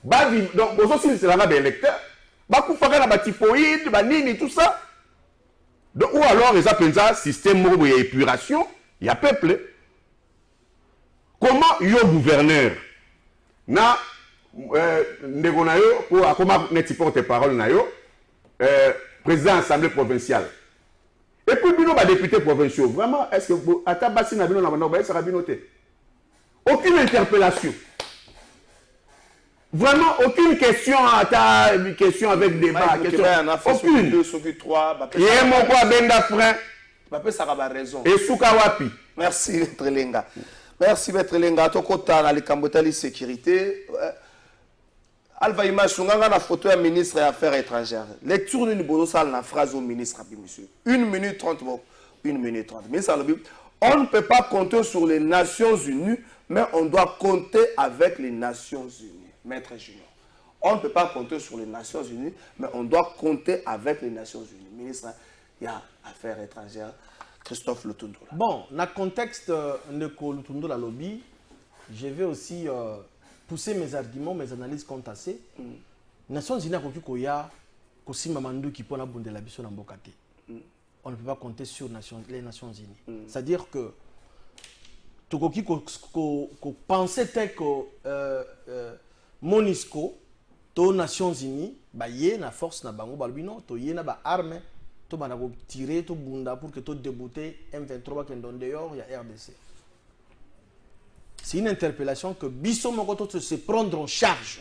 ba donc aussi c'est là ba électeur ba kufaka na ba typhoïde ba nini tout ça. Donc ou alors les appellent système de épuration, il y a peuple. Comment yo gouverneur na ndeko na yo pour comment neti porte-parole na yo président de l'Assemblée provinciale et puis bino ba député provinciaux vraiment est-ce que atabasi na bino na bano ba sera binoté aucune interpellation vraiment aucune question question avec débat question aucune et mon quoi benda frein ba pe saka ba raison et suka wapi. Merci Maître Lenga. Merci Maître Lenga. Tokota na likambo tali sécurité. Alva Image, la photo du ministre des Affaires étrangères. Lecture d'une bonne salle, la phrase au ministre, monsieur. 1 minute 30, bon. 1 minute 30. On ne peut pas compter sur les Nations Unies, mais on doit compter avec les Nations Unies. Maître Junior. On ne peut pas compter sur les Nations Unies, mais on doit compter avec les Nations Unies. Ministre des Affaires étrangères, Christophe Lutundula. Bon, dans le contexte de Lutundula Lobby, je vais aussi pousser mes arguments, mes analyses contactées. Les Nations Unies ont dit Mamandu qui peut abonder la biso Nambokate. On ne peut pas compter sur les Nations Unies. C'est-à-dire que Tokoki pensait que MONUSCO, les Nations Unies, il y a une force na bango balbino, il y a une arme, il y a tirer to bunda pour que tu débouter M23 qui est dehors, il y a RDC. C'est une interpellation que Bisso Mokoto se prendre en charge.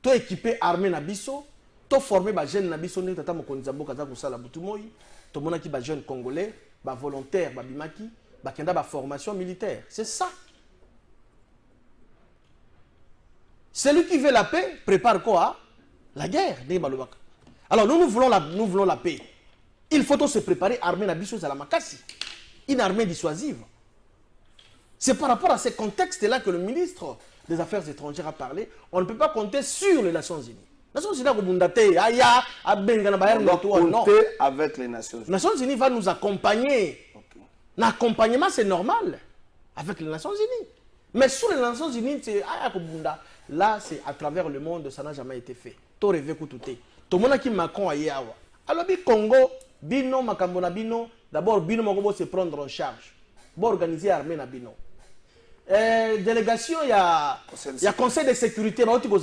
Tu équipé armé na Bisso, tu formé ba jeune na Bisso ni tata mokonzambo kaza kusala butumoyi, tu monaki ba jeune congolais, ba volontaire, ba bimaki, ba kenda ba formation militaire. C'est ça. Celui qui veut la paix prépare quoi? La guerre. Alors nous voulons la paix. Il faut se préparer armée na Bisso à la makasi. Une armée dissuasive. C'est par rapport à ce contexte-là que le ministre des Affaires étrangères a parlé. On ne peut pas compter sur les Nations Unies. Les Nations Unies on doit compter avec les Nations Unies. Les Nations Unies vont nous accompagner. Okay. L'accompagnement, c'est normal avec les Nations Unies. Mais sur les Nations Unies, là, c'est à travers le monde, ça n'a jamais été fait. Tout rêvé tout est. Tout le monde qui Macron a yawa. Alors, le Congo, Bino, Makambona Bino, d'abord, Bino Magobo se prendre en charge. Bon, organiser l'armée na Bino. Délégation, il y a Conseil de sécurité, Congo,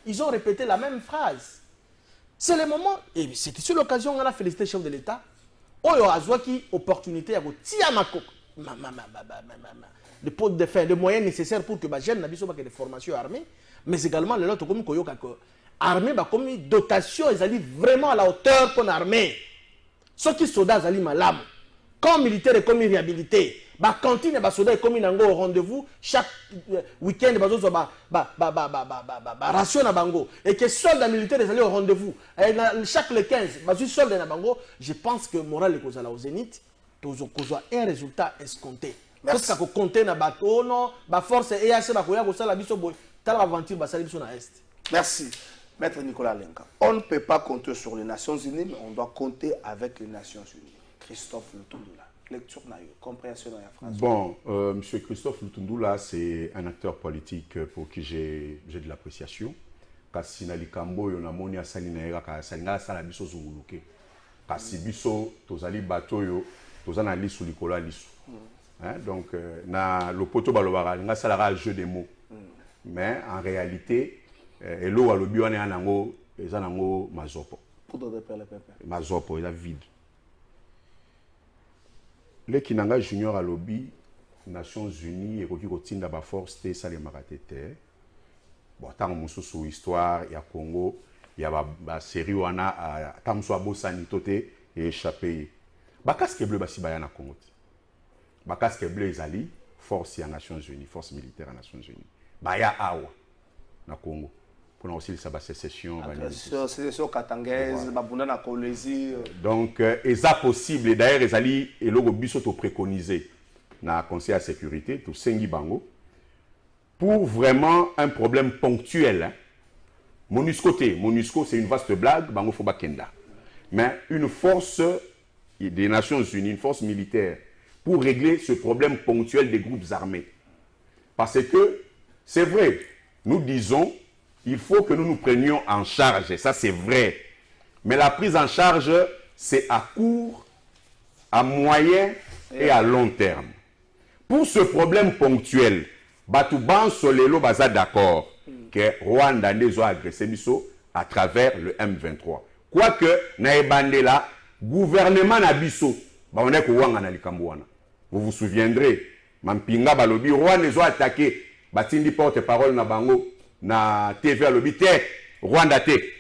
ils ont répété la même phrase. C'est le moment, et c'était sur l'occasion, on a félicité le chef de l'État. On a eu opportunité à les moyens nécessaires pour que les jeunes n'aient pas de formation armée, mais également les autres comme armée, comme dotation, ils allaient vraiment à la hauteur pour l'armée. Ceux qui sont soldats, ils allaient malam. Comme militaire et comme réhabilité. La cantine et soldats comme au rendez-vous chaque week-end, ration à bango. Et que soldats militaires ils allaient au rendez-vous. Chaque le 15, soldats à bango, je pense que moral est au zénith, un résultat escompté. Parce que compter na bateau non, ba force et assez ba koya ko sala biso boy, tal aventure ba sala biso na est. Merci. Maître Nicolas Lenka. On ne peut pas compter sur les Nations Unies, mais on doit compter avec les Nations Unies. Christophe Lutundula. Lecture naïo, compréhension de la phrase. Bon, monsieur Christophe Lutundula, c'est un acteur politique pour qui j'ai de l'appréciation. Kasi na likambo yo na moni asali na era ka salinga sala biso zunguluke. Kasi biso tozali bato yo, tozana lisu likola lisu. Hein, donc, na lopoto balobara, nga salara jeu de mots. Mais en réalité, elo alobi wana nango ezanango mazopo. Poudre de perle pépé. Mazopo, il a vide. Le Kinanga Junior alobi, Nations Unies, et qui continue ba force te ça les maratete. Bon, tant que sous histoire, il y a Congo, il y a ba série wana tam so abosani toté et échappé. Ba casque bleu ba si ba na Congo. Ba casque bleu ezali force ya Nations Unies, force militaire à Nations Unies. Ba ya awa na Congo. Pour aussi ça ba sécession, sécession katangaise, ba bunda na Kolezi. Donc eza possible d'ailleurs ezali et logo biso to préconiser na conseil de sécurité to sengi bango pour vraiment un problème ponctuel. Hein. MONUSCO c'est une vaste blague, bango faut bakenda. Mais une force des Nations Unies, une force militaire pour régler ce problème ponctuel des groupes armés. Parce que, c'est vrai, nous disons, il faut que nous nous prenions en charge, et ça c'est vrai. Mais la prise en charge, c'est à court, à moyen et à long terme. Pour ce problème ponctuel, Batouban Solelo Baza d'accord que Rwanda les a agressé à travers le M23. Quoique, Naebandela, gouvernement Nabiso, on est Kouanga Likambouana. Vous vous souviendrez, Mampinga Balobi, Rwanda les a attaqué, Batindi porte-parole na Bango, na TV Alobi, Rwanda te.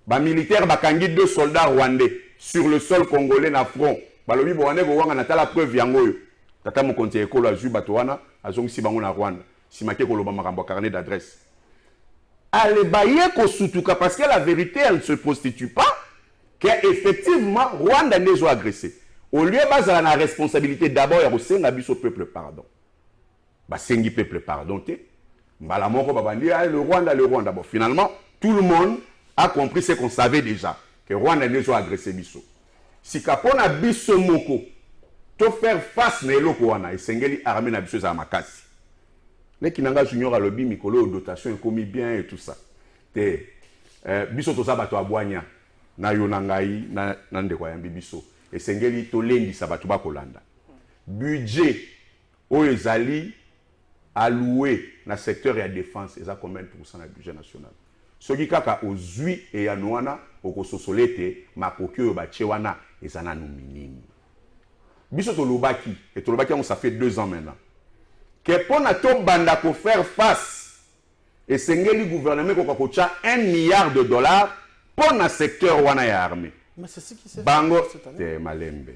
Ba militaire bakangi 2 soldats rwandais sur le sol congolais na front. Balobi Rwanda Kouanga na la preuve yango. Tata Mokonte Ekolo a ju Batouana, a zongi si Bango na Rwanda. si maké koloba makambo carnet d'adresse. Allez bailler kosutuka parce que la vérité elle ne se prostitue pas qu'effectivement Rwanda n'est pas agressé. Au lieu de la responsabilité d'abord il y a aussi un peuple pardon. Bah sengi peuple pardon te. Mbala moko babandi le Rwanda bon finalement tout le monde a compris ce qu'on savait déjà que Rwanda n'est pas agressé biso. Si kapona biso moko to faire face na eloko wana esengeli armée na biso za makasi. Les Kinanga Junior a lobby mikolo dotation commis bien et tout ça. Te biso to sabato abwanya na yonangai na ndeko ya biso. Esengeli to lendi sabato ba kolanda. Budget oyo ezali alloué na secteur ya défense eza combien de pourcents na budget national. Soki kaka ozui e ya noana okososolete makoki oyo batie wana ezana no minini. Biso to lobaki et to lobaki on ça fait 2 ans maintenant. Que pour notre banda pour faire face et sengeli gouvernement ko kocha $1 milliard pour le secteur wana ya armée. Mais c'est ce qui s'est bango te malembe.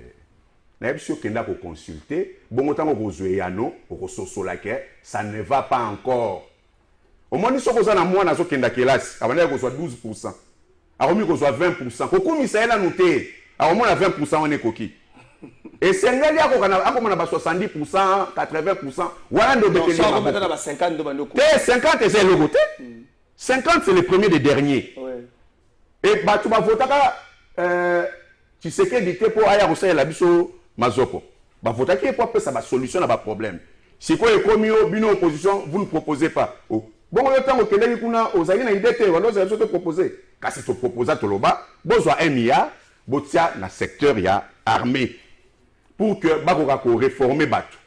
Na biso kenda ko consulter, bongo tango ko zoyano, ko sosola ke ça ne va pas encore. Au moins so ko za na mwana so kenda kelasi, abana ko soit 12%. Aromi ko soit 20%. Ko komisa ela noté, aromi na 20% on est koki. Et Sénégal a 70%, 80%. Voilà nos bénéfices. 50 c'est le côté. 50 c'est le premier des derniers. Et bah tu vas voter tu sais que dit pour aller au la biso mazoko. Bah voter qui pour ça va solution à problème. Si quoi est commis au bino opposition, vous ne proposez pas. Bon le temps au Kenya kuna aux alliés na idée te voilà ça te proposer. Quand c'est te proposer to loba, besoin 1 milliard, botia na secteur ya armée. Pour que bakoka ko réformer batu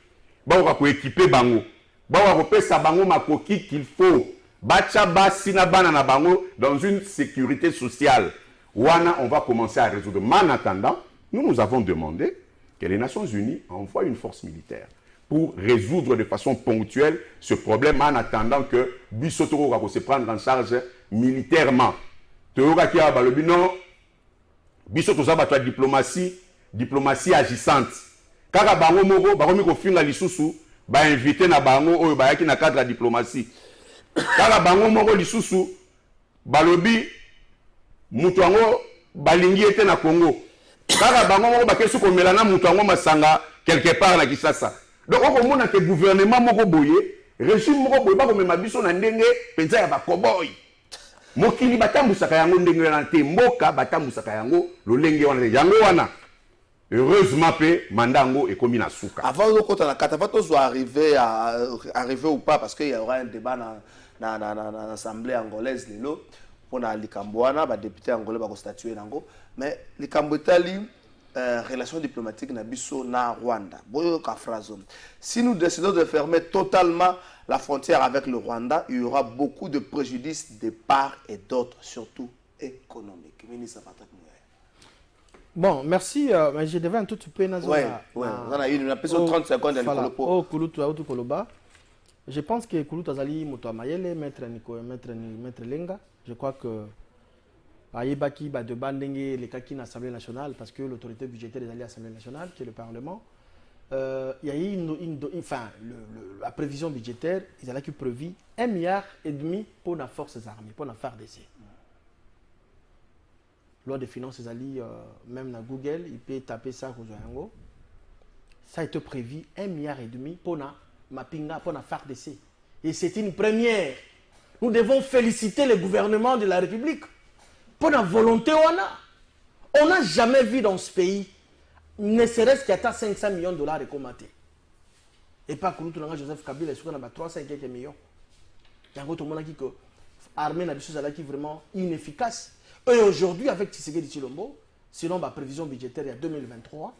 bakoka ko équiper bango bakoka ko pesa bango makoki qu'il faut bacha basi na bana na bango dans une sécurité sociale wana on va commencer à résoudre. Mais en attendant nous avons demandé que les Nations Unies envoient une force militaire pour résoudre de façon ponctuelle ce problème en attendant que Bissotoro va se prendre en charge militairement. Toyoka ki a balobi non Bissotoro za batwa diplomatie agissante. Kaka bango moko bakomi ko finga lisusu ba invité na bango oyo bayaki na cadre de diplomatie. Kaka bango moko lisusu balobi mutu ango balingi ete na Congo. Kaka bango moko bakesu ko melana mutu ango masanga quelque part na Kinshasa. Donc on komona que gouvernement moko boye, régime moko boye ba ko mema biso na ndenge penza ya ba cowboy. Mokili batambusaka yango ndenge na te mboka batambusaka yango lolenge wana yango wana. Heureusement pe mandango est commis na souka. Avant de côté la catavato soit arriver ou pas parce qu'il y aura un débat dans l'assemblée angolaise lelo pour na likamboana ba député angolais ba ko statuer nango mais likambo itali relations diplomatiques na biso na Rwanda. Boyo ka phrase. Si nous décidons de fermer totalement la frontière avec le Rwanda, il y aura beaucoup de préjudices de part et d'autre, surtout économiques. Ministre Patrick. Bon, merci. Mais je devais un tout petit peu... Oui, on a eu une 30 secondes à Nikolopo. Koloba. Je pense que Kouloutou Azali, Moto Mayele, Maître Lenga, je crois que Aïbaki va de bandenge les kaki à l'Assemblée nationale parce que l'autorité budgétaire des alliés à l'Assemblée nationale, qui est le Parlement, il y a eu la prévision budgétaire, ils allaient prévu 1,5 milliard pour les forces armées, pour la FARDC. Loi des finances, même dans Google, il peut taper ça au ça a été prévu 1,5 milliard pour la Mapinga, pour la FARDC. Et c'est une première. Nous devons féliciter le gouvernement de la République pour la volonté on n'a jamais vu dans ce pays, ne serait-ce qu'il y a 500 millions de dollars recommandés. Et pas que nous, Joseph Kabila, il y a 300 millions. Il y a tout le monde qui dit que l'armée n'a pas vraiment inefficace. Et aujourd'hui, avec Tshisekedi Tshilombo, selon ma prévision budgétaire il y a 2023,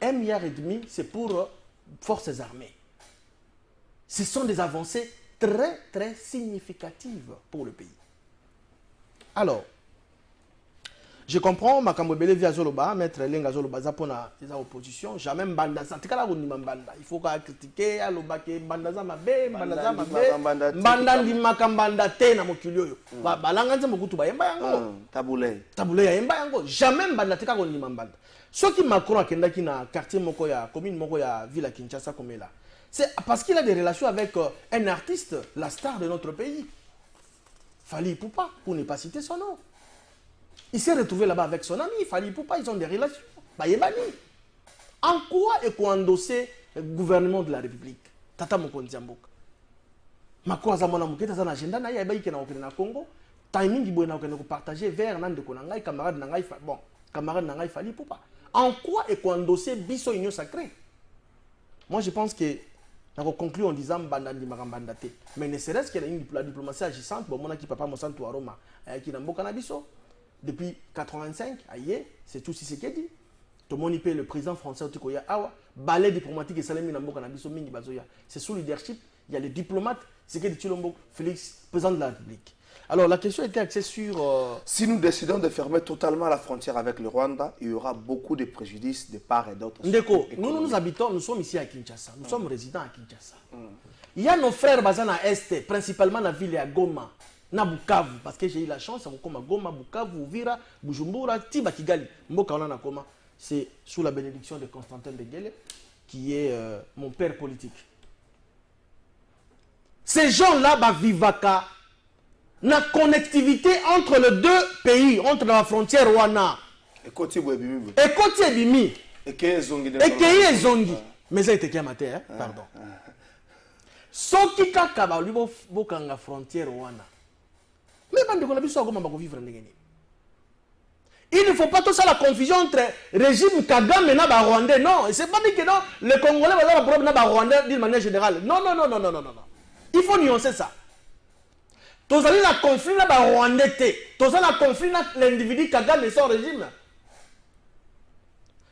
1,5 milliard, c'est pour forces armées. Ce sont des avancées très, très significatives pour le pays. Alors, je comprends, Makambobele via Zoloba, Maître Lenga Zoloba, Zapona, les oppositions, jamais Mbanda, il faut critiquer, Alobake, Mbandaza Mabe, Mbandaza Mabe, Mbanda di Makambanda te na mokilio. Balanganza mokutu ba yemba yango. Tabule ya yemba yango. Jamais Mbanda te ka ko ndima Mbanda. Soki Macron akendaki na quartier moko ya commune moko ya ville ya Kinshasa komela. C'est parce qu'il a des relations avec un artiste, la star de notre pays. Fally Ipupa, pour ne pas citer son nom. Il s'est retrouvé là-bas avec son ami, Fally Ipupa, ils ont des relations. Bayebani. En quoi est-ce qu'on endossé le gouvernement de la République? Tata Mokonzi Mboka. Makwa Zamona Mouké, tata l'agenda, na yabayi kena okene na Congo. Timing il na okene ko partager vers nan de konangai camarade nangai bon, camarade nangai Fally Ipupa. En quoi est-ce qu'on endossé biso union sacrée? Moi je pense que on conclut en disant bandandi marambandate. Mais ne serait-ce que la diplomatie agissante, bon, mon qui papa Monsanto Aroma, qui n'a pas nabiso depuis 85, aïe, c'est tout ce qui est dit. Tout le monde le président français Otikoya Awa, balai diplomatique et Salemi Namboka Nabiso Mingi Bazoya. C'est sous leadership, il y a les diplomates, c'est que dit Chilombo Félix, président de la République. Alors la question était axée sur... Si nous décidons de fermer totalement la frontière avec le Rwanda, il y aura beaucoup de préjudices de part et d'autre. Ndeko, nous habitons, nous sommes ici à Kinshasa, nous sommes résidents à Kinshasa. Il y a nos frères basés à Est, principalement dans la ville de Goma, na Bukavu, parce que j'ai eu la chance, à Goma, Bukavu, Uvira, Bujumbura, Tiba, Kigali, Mboka Koma, c'est sous la bénédiction de Constantin Dengele, qui est mon père politique. Ces gens-là, Vivaka, la connectivité entre les deux pays, entre la frontière Rwanda et Koti Ebimi. Et Keye Zongi. Mais ça a été matin, hein? Pardon. Soki kaka ba libo bokanga frontière Rwanda. Mais bande ko biso ko mabako vivre ndenge. Il ne faut pas tout ça la confusion entre régime Kagame et ba Rwandais. Non, c'est pas dit que non, les Congolais vont avoir un problème na Rwandais d'une manière générale. Non. Il faut nuancer ça. Tous les conflits na Rwandais, tous les conflits na l'individu Kagame et son régime.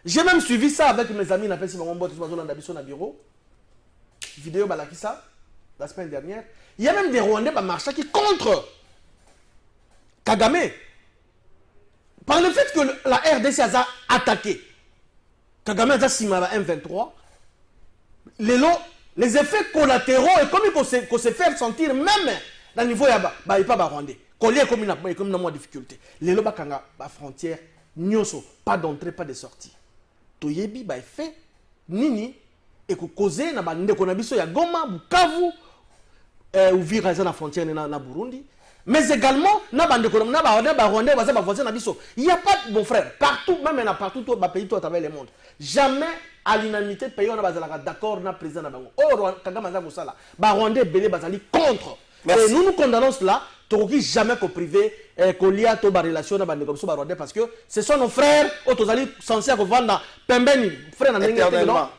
J'ai même suivi ça avec mes amis na pesi bango mbote bazo landa biso na bureau. Vidéo balakisa la semaine dernière. Il y a même des Rwandais qui marchent contre Kagame. Par le fait que la RDC a attaqué Kagame a Simaba M23, les effets collatéraux et comme il faut se faire sentir même dans le niveau yaba, bah il pas Rwandais. Collier comme une moins difficulté. Les loba kanga ba frontière nyoso, pas d'entrée, pas de sortie. Toyebi ba fait nini et ko causer na ba ndeko na biso ya Goma, Bukavu, Uvira za na frontière na Burundi. Mais également, il n'y a pas de mon frère, partout, même partout, tout pays, tout à travers le monde. Jamais à l'unanimité, pays, on a d'accord, on a président. Oh, Kagame a ça là. Rwandais, Belé, Bazali contre. Et nous condamnons cela. Toki jamais qu'au privé, qu'on lie à toute relation avec parce que ce sont nos frères, censés vendre Pembeni, frère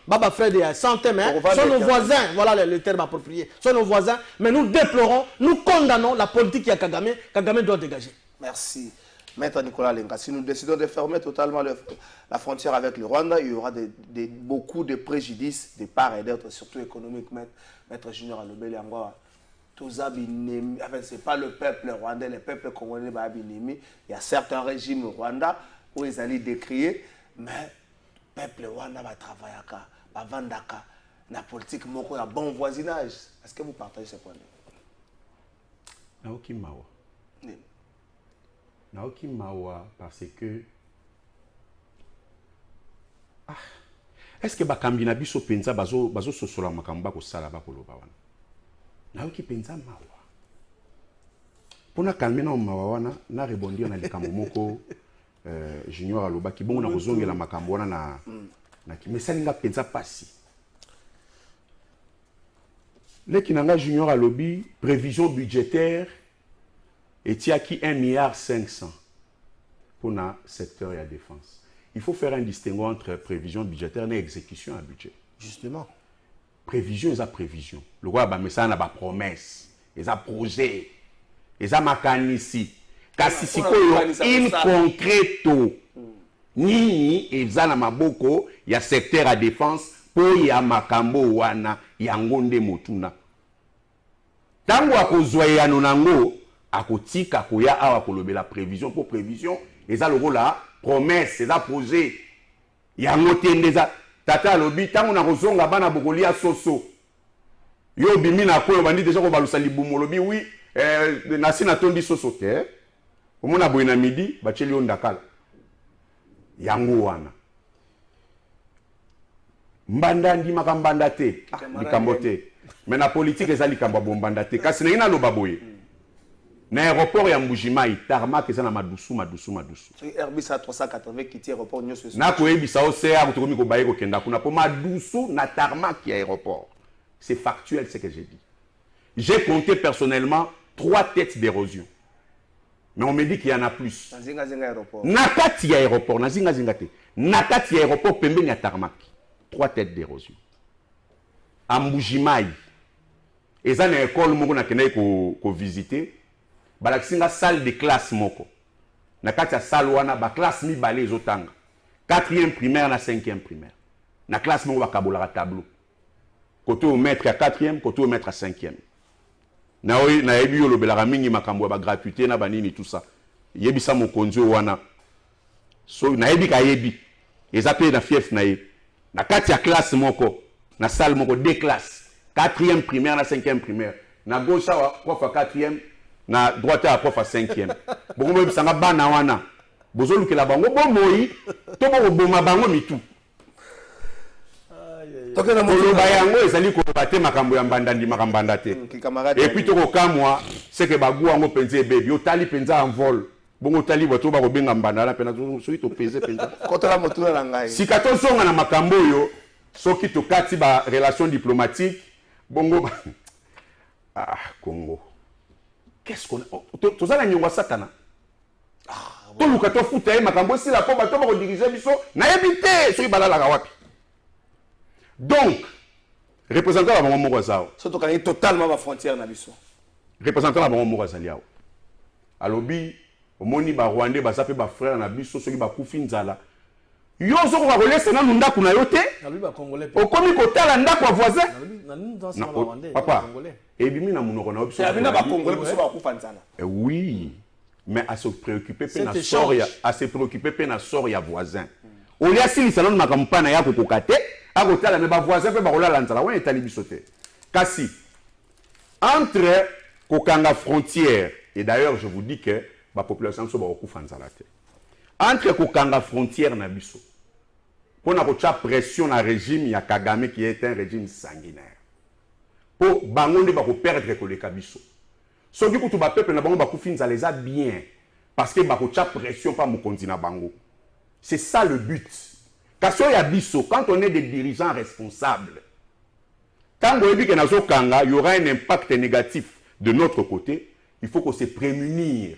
Baba frère de santé, mais sont nos voisins, voilà le terme approprié, sont nos voisins, mais nous déplorons, nous condamnons la politique à Kagame, Kagame doit dégager. Merci. Maître Nicolas Lenga, si nous décidons de fermer totalement la frontière avec le Rwanda, il y aura beaucoup de préjudices de part et d'autre, surtout économiques. Maître Junior Alobeli Angoa. Enfin, ce n'est pas le peuple rwandais, le peuple congolais. Il y a certains régimes au Rwanda où ils allaient décrier, mais le peuple rwandais va travailler, va vendre la politique, un bon voisinage. Est-ce que vous partagez ce point de vue? Naoki Mawa. Naoki Mawa, parce que. Est-ce que Bakambina biso penza bazo sosola makamba ko sala ba koloba wana? Naoki penza mawa. Pona kalmena mawa wana na rebondir na likambo moko Junior aloba ki bongo na kozongela makambo wana na ki mesalinga penza pasi. Leki nanga Junior alobi prévision budgétaire etiaki 1,5 milliard pour le secteur et la défense. Il faut faire un distinguo entre prévision budgétaire et exécution à budget. Justement. Prévision et prévision. Le roi a mis ça dans la promesse. Il a projet. Il a mécanisme. Kasi sikoyo in concreto. Nini eza na maboko ya secteur à défense po ya makambo wana ya ngonde motuna. Tango akozwa ya nonango akotika koya awa kolobela prévision pour prévision eza le rôle là promesse eza projet ya ngotendeza tata lobi tango na kozonga bana bokolia soso yo bimi na koyo bandi déjà ko balusa libumo lobi oui na sina tondi soso te omona boy na midi bacheli ondakala yango wana mbanda ndimaka mbanda te likambo te mais na politique eza likambo bombanda te kasi ndenge naloba boye na aéroport ya Mbujimai tarmac eza na madusu Airbus a 380 qui tient aéroport nyonso na koyebisa osea kotokomi kobaye kokenda kuna po madusu na tarmac ya aéroport. C'est factuel ce que j'ai dit. J'ai compté personnellement 3 têtes d'érosion. Mais on me dit qu'il y en a plus. Nakati ya aéroport, na zinga zinga te. Nakati ya aéroport pembeni ya tarmac. 3 têtes d'érosion. A Mbujimai. Eza na école moko na kende ko visiter. Balakisinga salle de classe moko. Nakati ya salle wana ba classe mibale ezotanga. 4e primaire na 5e primaire. Na classe moko bakabola tableau. Côté au maître à 4e, côté au maître à 5e. Na yebi yo lobelaka mingi makambo ba gratuité na banini tout ça. Yebi sa mokonzi wana. So na yebi ka yebi. Ezape na fief na ye. Na kati ya classe moko, na salle moko 2 classes. 4e primaire na 5e primaire. Na gauche wa prof à 4e, na droite à prof à 5e. Bongo yebi sanga bana wana. Bozo lukela bango bomoi, to bo boma bango mitu. Koloba yango ezali koloba te makambo ya mbanda ndi makambanda te. Et puis toko kamwa c'est que bagu yango penze baby otali penza en vol. Bongo otali bato ba kobenga mbanda na pena soki to peze penza. Kotala motuna na ngai. Sikato songa na makambo yo soki to kati ba relation diplomatique bongo ah Congo. Qu'est-ce qu'on tozala nyongwa satana. To lukato futa makambo si la po bato ba ko diriger biso na yebite soki balala ka wapi. Donc, représentant la bango moko azao. Surtout quand il est totalement ma frontière na biso. Représentant la bango moko azaliao. Alobi, omoni ba Rwandais bazape ba frère na biso soki ba kufi nzala. Yo zoko ba kolesa na nunda kuna yote. Alobi ba congolais. Okomi kotala ndako voisin. Na dans ba Rwandais. Papa. Ebimi na munoko na biso. Ebimi na ba congolais biso ba kufa nzala. Oui, mais à se préoccuper pe na soria, à se préoccuper pe na soria voisin. Olia sili salon makampana ya kokokate. Agotala mais ba voisin pe ba kolala nzala wana etali biso te. Kasi entre kokanga frontière et d'ailleurs je vous dis que la population so ba kokufa nzala te. Entre kokanga frontière na biso. Pona ko tcha pression na régime ya Kagame qui est un régime sanguinaire. Po bangonde ba ko perdre koleka biso. Soki kutu ba peuple na bango ba kufi nzala eza bien parce que ba ko tcha pression pa mokonzi na bango. C'est ça le but. Quand on est des dirigeants responsables, quand il y aura un impact négatif de notre côté, il faut qu'on se prémunir.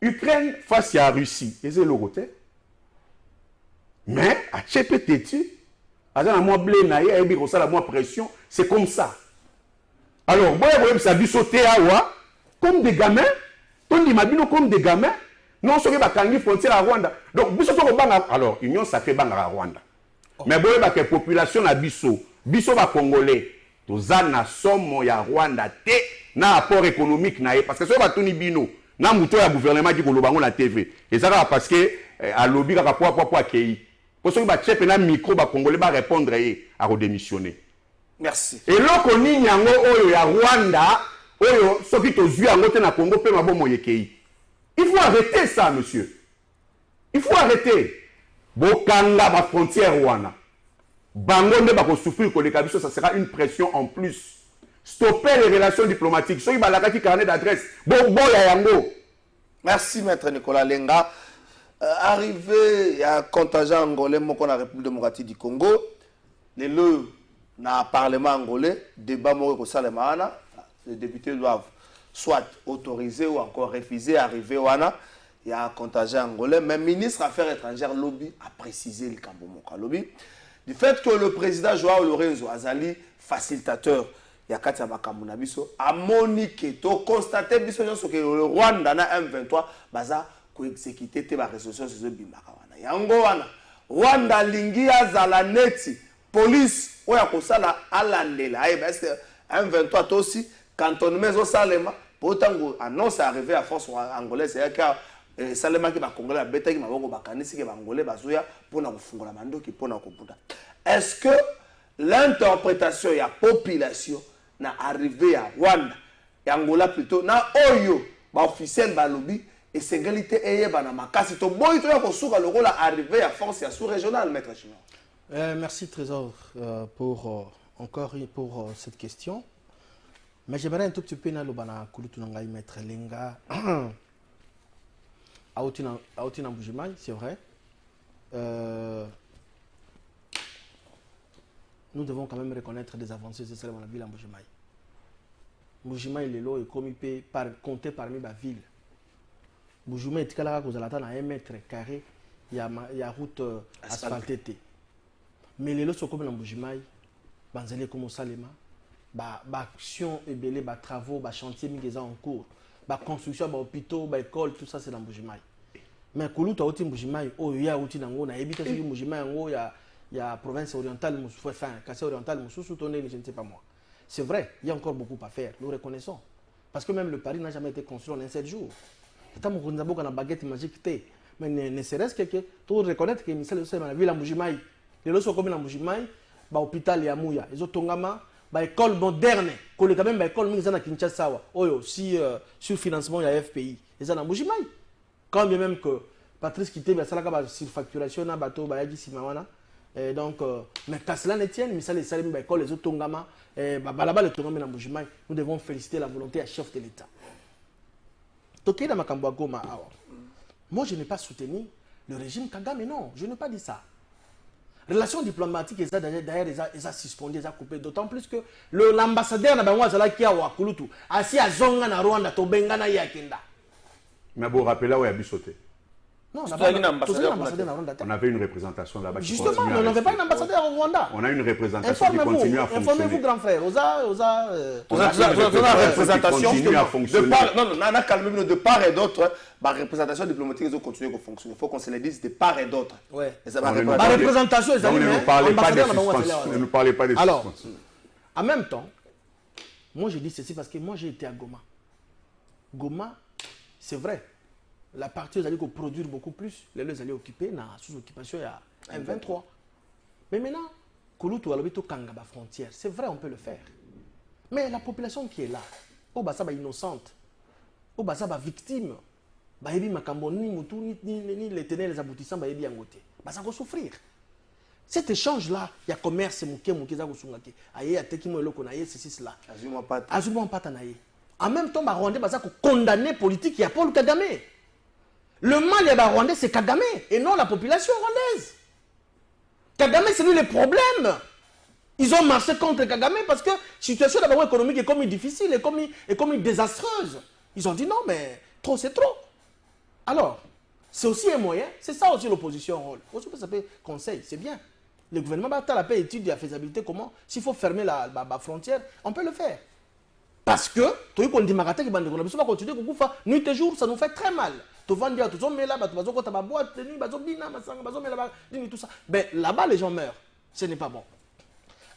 Ukraine face à la Russie, c'est le côté. Mais à Tchepeteti, à la moins blé, à la moins pression, c'est comme ça. Alors, vous ça sauter comme des gamins, comme des gamins. Non, ce qui est kangi frontière à Rwanda. Donc, biso to banga alors union sacrée banga à Rwanda. Mais boye ba que population na biso ba congolais, toza na somo ya Rwanda te na apport économique na parce que so ba tuni bino na muto ya gouvernement qui koloba ngo na TV. Et ça parce que a lobby ka poa kei. Pour ceux qui ba chepe na micro ba congolais ba répondre à redémissionner. Merci. Et loko ni nyango oyo ya Rwanda, oyo soki to zui yango te na Congo pe mabomo yekei. Il faut arrêter ça, monsieur. Il faut arrêter. Bokanga ba frontière wana. Bangonde ba ko souffrir ko lekabiso, ça sera une pression en plus. Stopper les relations diplomatiques. Soki ba lakaki carnet d'adresse. Boya yango. Merci maître Nicolas Lenga. Arrivé à contingent angolais moko na République démocratique du Congo. Les na parlement angolais débat moko ko salemana. Les députés doivent soit autorisé ou encore refusé arriver wana il y a un contingent angolais mais ministre affaires étrangères lobby a précisé le Kambomoka lobby du fait que le président Joao Lorenzo Azali facilitateur il y a kati makambo na biso a monique to constater biso que le Rwanda na M23 baza ko exécuter te ba résolution sur bimaka wana yango wana Rwanda lingi azala neti police oya ko sala alandela parce que M23 to aussi cantonnement au Salema pourtant annonce arrivé à force angolaise c'est que Salema qui va congolais bête qui m'a beaucoup bakanisi qui va angolais bazoya pour na kufungola mandoki pour na kubuda. Est-ce que l'interprétation ya population na arrivé à Rwanda et Angola plutôt na oyo ba officiel ba lobby et singalité eye ba na makasi to boy to ya ko suka le rôle arrivé à force ya sous-régional maître Chino. Merci Trésor pour cette question. Mais j'aimerais un tout petit peu na kulutu nangai maître Lenga Aoutina Mbujimai, c'est vrai. Nous devons quand même reconnaître des avancées de la ville en Mbujimai. Mbujimai lelo est comme compté parmi la ville. Mbujimai est à 1 mètre carré, il y a route asphaltée. Mais les lots sont comme dans Mbujimai, banzele comme au Salema, action et belé, travaux, chantier mis en cours, construction, hôpitaux, école, tout ça c'est dans Mbujimai. Mais quand tu as outil Mbujimai, oh il y a outil dans Ngona, et bien que Mbujimai en il y a province orientale, enfin Kassai orientale, je ne sais pas moi. C'est vrai, il y a encore beaucoup à faire, nous reconnaissons. Parce que même le Paris n'a jamais été construit en un 7 jours. Tant que nous avons une baguette magique, mais ne serait-ce que tu reconnaître que la ville en Mbujimai. Les lots sont comme dans Mbujimai, l'hôpital et Amouya, les autres Tongama, l'école moderne, quand même l'école mise à Kinshasa, si sur le financement il y a FPI, ils sont dans Mbujimai. Quand bien même que Patrice Kité, il y a une surfacturation, il y a une Simawana, donc, mais qu'à cela ne tienne, mais ça les salles, l'école, les autres Tongama, là-bas le Tongama dans Mbujimai, nous devons féliciter la volonté à chef de l'État. Toké dans Makambo Goma, moi je n'ai pas soutenu le régime Kagame, non, je n'ai pas dit ça. Relations diplomatiques, d'ailleurs, ils ont suspendu, ils ont coupé. D'autant plus que l'ambassadeur n'a pas qui a Wakulutu, assis à Zonga, na Rwanda, Tobenga, na Yakenda. Mais vous rappelez là où il y a Bissoté. Non, on avait une représentation là-bas. Justement, on n'avait pas une ambassadeur au Rwanda. On a une représentation qui continue à fonctionner. Informez-vous, grand frère. On a une représentation de part et d'autre. La représentation diplomatique, ils ont continué à fonctionner. Il faut qu'on se le dise de part et d'autre. La représentation, ils ne nous parlez pas de suspension. Alors, en même temps, moi je dis ceci parce que moi j'ai été à Goma. Goma, c'est vrai. La partie, vous allez produire beaucoup plus. Les lois allaient occuper, sous occupation, il y a M23. Mais maintenant, Kouloutou, Alobito, Kangaba, frontière, c'est vrai, on peut le faire. Mais la population qui est là, Obasa est innocente, Obasa est victime, Bahebi Makambo, ni les tenants, les aboutissants, Bahebi Angote. Ça va souffrir. Cet échange-là, il y a commerce, en même temps, Rwandais, condamner politique, il y a Paul Kagame. Le mal des Rwandais, c'est Kagame et non la population rwandaise. Kagame, c'est lui le problème. Ils ont marché contre Kagame parce que la situation économique est comme difficile, est comme désastreuse. Ils ont dit non, mais trop, c'est trop. Alors, c'est aussi un moyen, c'est ça aussi l'opposition rôle. Aussi, ça s'appelle conseil, c'est bien. Le gouvernement va la paix étude de la faisabilité, comment, s'il faut fermer la frontière, on peut le faire. Parce que, tu vois qu'on dit Marata qui bande, on va continuer, nuit et jour, ça nous fait très mal. Tu vas dire, tu vas là, tu vas voir boîte, tu vas tout ça. Ben là-bas, les gens meurent. Ce n'est pas bon.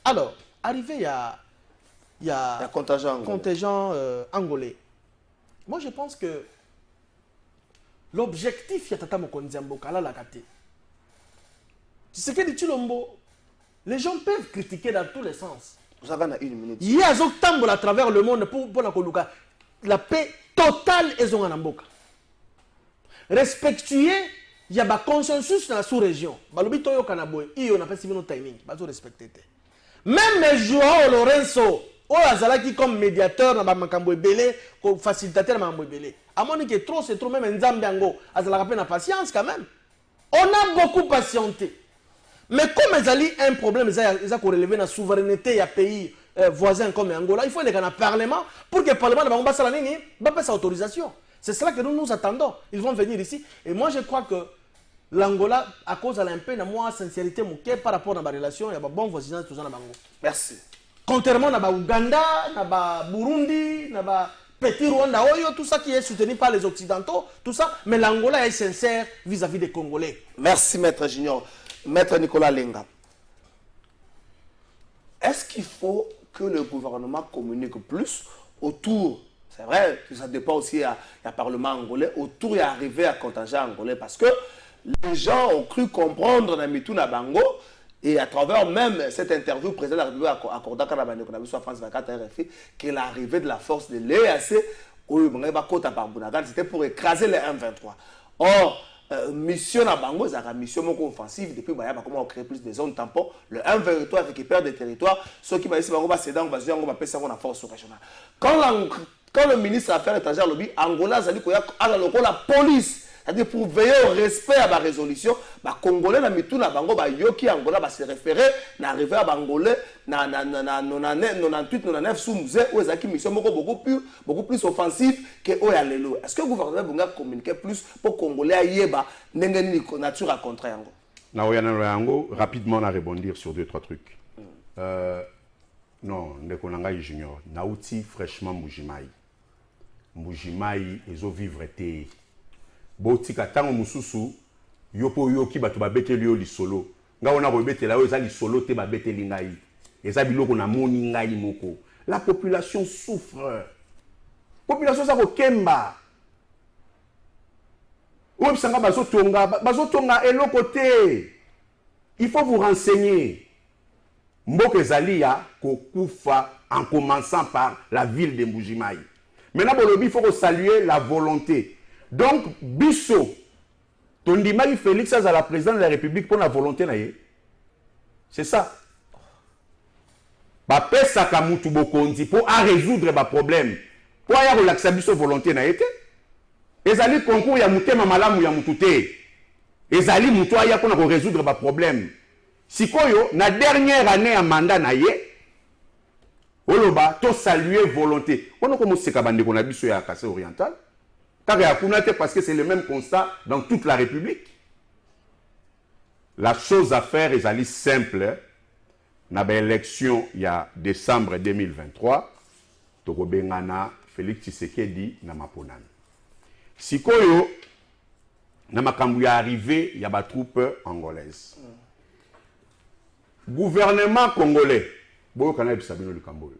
Alors, arrivé, il y a contingent angolais. Moi, je pense que l'objectif, il y a Tata Mokonzi Mboka, là, la gâté. C'est que dit Chilombo, les gens peuvent critiquer dans tous les sens. Vous avez une minute. Il y a un tambour à travers le monde pour la Koluka. La paix totale est en Mboka. Respectuer, il y a un consensus dans la sous-région. Balobi Toyo Kanaboy, il y a un timing. Il respecter. Même Joao Lorenzo, qui comme médiateur dans Makambo Belé, comme facilitateur dans Makambo Belé. À mon avis, trop, c'est trop, même Nzambiango. Azala a patience quand même. On a beaucoup patienté. Mais comme ils ont un problème, ils ont relevé la souveraineté à pays voisins comme Angola, il faut aller dans le Parlement pour que le Parlement ne fasse sa autorisation. C'est cela que nous attendons. Ils vont venir ici. Et moi, je crois que l'Angola, à cause de l'impé, n'a moins sincérité par rapport à ma relation, il y a un bon voisinage tout ça. Merci. Contrairement à l'Ouganda, à Burundi, à Petit Rwanda, tout ça qui est soutenu par les Occidentaux, tout ça. Mais l'Angola est sincère vis-à-vis des Congolais. Merci, Maître Junior. Maître Nicolas Lenga, est-ce qu'il faut que le gouvernement communique plus autour, c'est vrai, ça dépend aussi à Parlement angolais, autour et arriver à contingent angolais, parce que les gens ont cru comprendre dans Mituna Bango, et à travers même cette interview, le président de la République a accordé à France 24 RFI, que l'arrivée de la force de l'EAC, c'était pour écraser les M23. Or, mission à Bango, c'est une mission offensive. Depuis, il y a comment créer plus de zones tampons. Le 1-23 récupère des territoires. Ceux qui vont Bango, c'est dans la force régionale. Quand le ministre des Affaires étrangères lobby, Angola, la police. C'est-à-dire pour veiller au respect à la résolution, les Congolais, les Bango, Yoki Angola, se référer, n'arriver à Bangolais, 98-99 sous musée, où ils ont une mission beaucoup plus offensive que Oyalelo. Est-ce que le gouvernement Bunga communiquer plus pour Congolais à Yeba, n'engeni nature à contraire? Rapidement, on a rebondir sur 2-3 trucs. Non, Ndekonanga junior, Nauti fraîchement Mujimai. Mujimai, ils ont vivre été. Botika tango mususu yopo yoki batu babeteli yo lisolo nga ona kobetela yo eza lisolo te babeteli ngai eza biloko na moni ngai moko. La population souffre. Population sa ko kemba ou bisanga bazotonga eloko te. Il faut vous renseigner. Mboka ezali ya kokufa en commençant par la ville de Mbujimayi. Maintenant bolobi il faut saluer la volonté. Donc, Bisso, ton dimari Félix à la présidente de la République pour la volonté. C'est ça. Bah, pesa kamutu bokondi pour résoudre les problèmes. Pour y relaxer Bisso volonté na été. Ezali concours ya mutema malamu ya mutute. Ezali mutu aya pour résoudre les problèmes. Sikoyo, na dernière année à mandat na ye, oloba, to saluer volonté. On a commencé à bande qu'on a Bisso ya Kassai oriental. Parce que c'est le même constat dans toute la République. La chose à faire est simple. Dans l'élection il y a décembre 2023, Tokobengana Félix Tshisekedi na maponani. Sikoyo na makambu ya arrivé il y a des troupes angolaises. Gouvernement congolais, boyo kana bisabino likambo.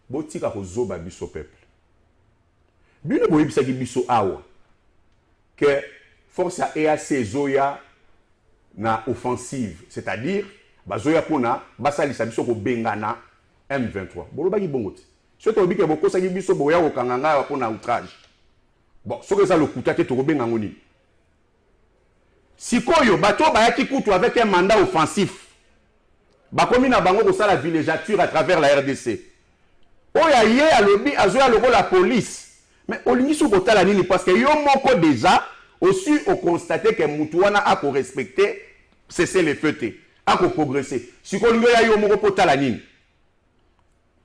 Botika ko zoba biso peuple. Bino boyebisaki biso awa que force à EAC zoya na offensive, c'est-à-dire bazoya pona basalisa biso ko bengana M23. Bolobaki bongo te. Soto obike bokosaki biso boya ko kanganga pona outrage. Bon, soki ça le kuta te to benga ngoni. Sikoyo bato bayaki kutu avec un mandat offensif. Bakomi na bango ko sala villégiature à travers la RDC. Oya ye alobi azoya loko la police. Mais au limite sur côté la nini parce que yo moko déjà aussi au constater que Moutouana a ko respecter cesser les feux a ko progresser. Si ko lingo ya yo moko pota la nini.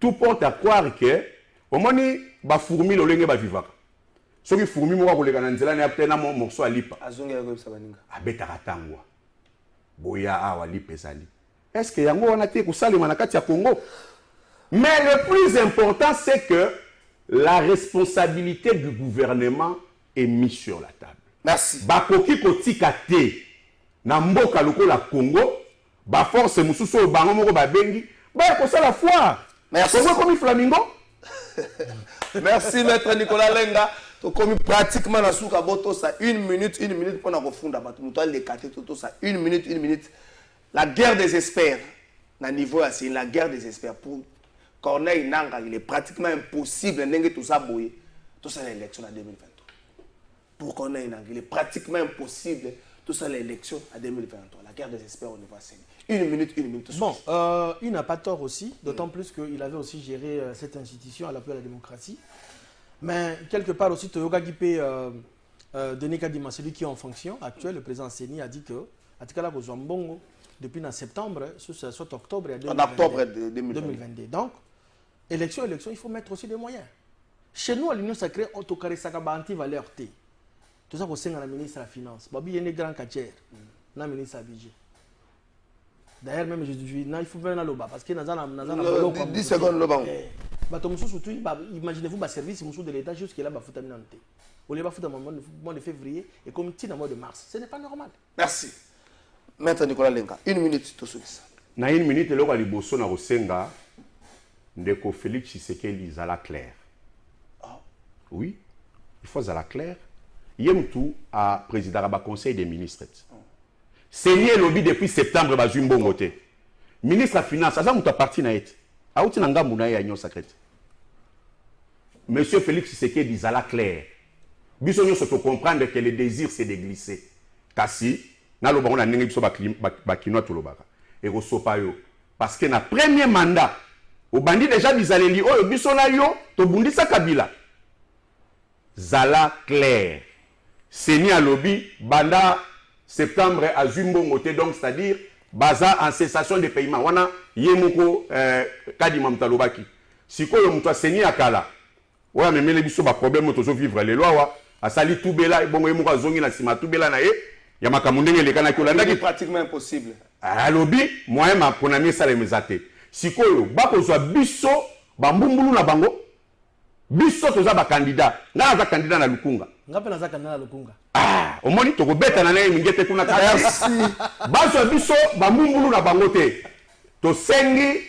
Tout porte à croire que au moni ba fourmi lo lenge ba vivaka. Soki fourmi moko ko lekana nzela na peut na morceau alipa. Azonga ko sabaninga. Abeta katangwa. Boya awa lipesali. Est-ce que yango wana te ko salima na kati ya Congo? Mais le plus important c'est que la responsabilité du gouvernement est mise sur la table. Merci. Bakoki kotika te na mboka lokola Congo, ba force mususu bango moko ba bengi, ba ko sala foire. Merci. Congo comme Flamingo. Merci maître Nicolas Lenga. To comme pratiquement na souka boto ça 1 minute pour na refunda batu muto les katé toto ça 1 minute. La guerre des experts na niveau c'est la guerre des experts pour Corneille Nanga, il est pratiquement impossible de tout ça bouiller. Tout ça l'élection en 2023. Pour Corneille Nanga, il est pratiquement impossible tout ça l'élection en 2023. La guerre des experts au niveau CENI. 1 minute. Bon, il n'a pas tort aussi, d'autant plus qu'il avait aussi géré cette institution à l'appui à la démocratie. Mais quelque part aussi, Toyoga Gipé, Denis Kadima, celui qui est en fonction actuelle, le président CENI a dit que, à Tikala Bongo, depuis septembre, soit octobre 2022. Donc, élection, il faut mettre aussi des moyens. Chez nous, à l'Union sacrée, on te caresse anti-valeur T. Tout ça, c'est la ministre de la Finance. Babi, il y a une grande carrière. La ministre du budget. D'ailleurs, même, je dis, il faut venir à l'Oba. Parce que nous avons 10 secondes, l'Oba. Imaginez-vous, le service de l'État jusqu'à là, il faut terminer. On va faire au mois de février et comme il au mois de mars. Ce n'est pas normal. Merci. Maître Nicolas Lenga, 1 minute, tout ça. Na 1 minute, le roi Liboso na Rosenga, ndeko Félix Tshisekedi zala clair. Oui, il faut zala clair. Yemtou a président du conseil des ministres. C'est lobby depuis septembre ba Zumbongote. Ministre de la Finance, ça muta parti na et. Auti nanga muna ya union sacrée. Monsieur Félix Tshisekedi zala clair. biso nyonso to comprendre que le désir c'est de glisser kasi na lo bango na ndenge biso ba kinoa to lobaka et ko sopa yo parce que na premier mandat au bandi déjà bizaleli oyo biso na yo to bundisa Kabila zala clair seni a lobby banda septembre à Zumbongo donc c'est-à-dire baza en cessation de paiement wana yemoko kadima mtalobaki sikoyo mtu aseni akala oya memele biso ba problème tozo vivre les lois asali tubela bongo yemoko azongi na sima tubela na ye ya makamundenge lekana ki olandaki pratiquement impossible a lobby moyen ma ponami ça les mesate sikoyo bakozwa biso bambumbulu na bango biso toza ba candidat nga za candidat na Lukunga ngape na za candidat na Lukunga omoni toko beta na naye mingete kuna merci baso biso bambumbulu na bango te to sengi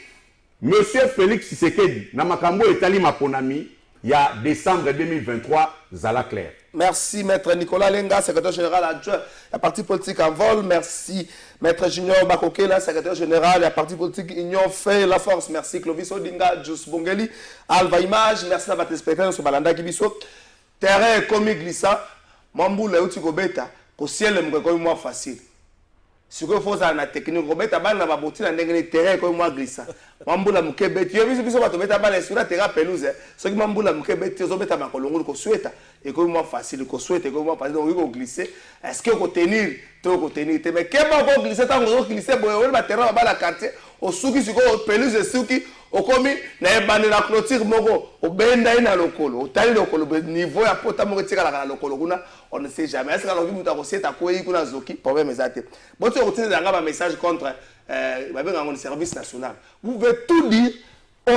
monsieur Félix Tshisekedi na makambo etali maponami ya décembre 2023 zala clair. Merci maître Nicolas Lenga, secrétaire général adjoint à parti politique en vol. Merci maître Junior Bakokela, secrétaire général à parti politique Union fait la force. Merci Clovis Odinga, Jus Bongeli, Alva Image. Merci à votre spectateur sur Balanda Kibiso. Terrain comme glissant. Mamboula uti kobeta ko ciel mko moi facile. Si ko faut ça na technique kobeta bana ba boti na ndenge terrain ko moi glissant. Mamboula mkebeti yo biso bato beta bana sur la terrain pelouse. Ce qui mamboula mkebeti zo beta makolongo ko souhaita et ko moi facile ko souhaite ko moi facile donc ko glisser. Est-ce que ko tenir to ko tenir te mais keba ko glisser tant ko glisser boyo ba terrain ba la quartier au souki siko pelouse souki okomi na ebande na clôture moko obenda ina lokolo otali lokolo niveau ya pota moko tika la lokolo kuna on ne sait jamais est-ce que la vie muta ko seta ko yi kuna zoki problème ezate boto ko tinza nga ba message contre ba benga ngoni service national vous pouvez tout dire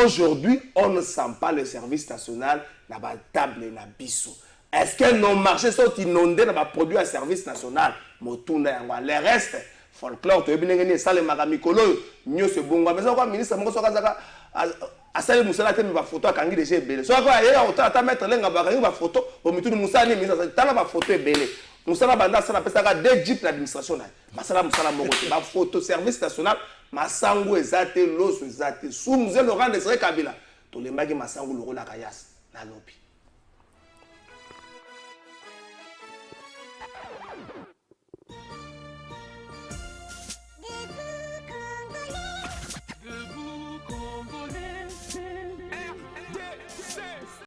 aujourd'hui on ne sent pas le service national na ba table na biso est-ce que nos marchés sont inondés na ba produits à service national motuna yango le reste folklore to ebinenge ni sale makamikolo nyoso bongo mais quoi ministre moko so kazaka asali musala te ba photo akangi déjà ebele so quoi yeye ata mettre lenga ba kangi ba photo o mituni musala ni ministre tala ba photo ebele musala banda sala pesa ka de jeep l'administration na masala musala moko te ba photo service national masango ezate loso ezate sous musée Laurent Désiré Kabila to lembaki masango loko la kayas na lobi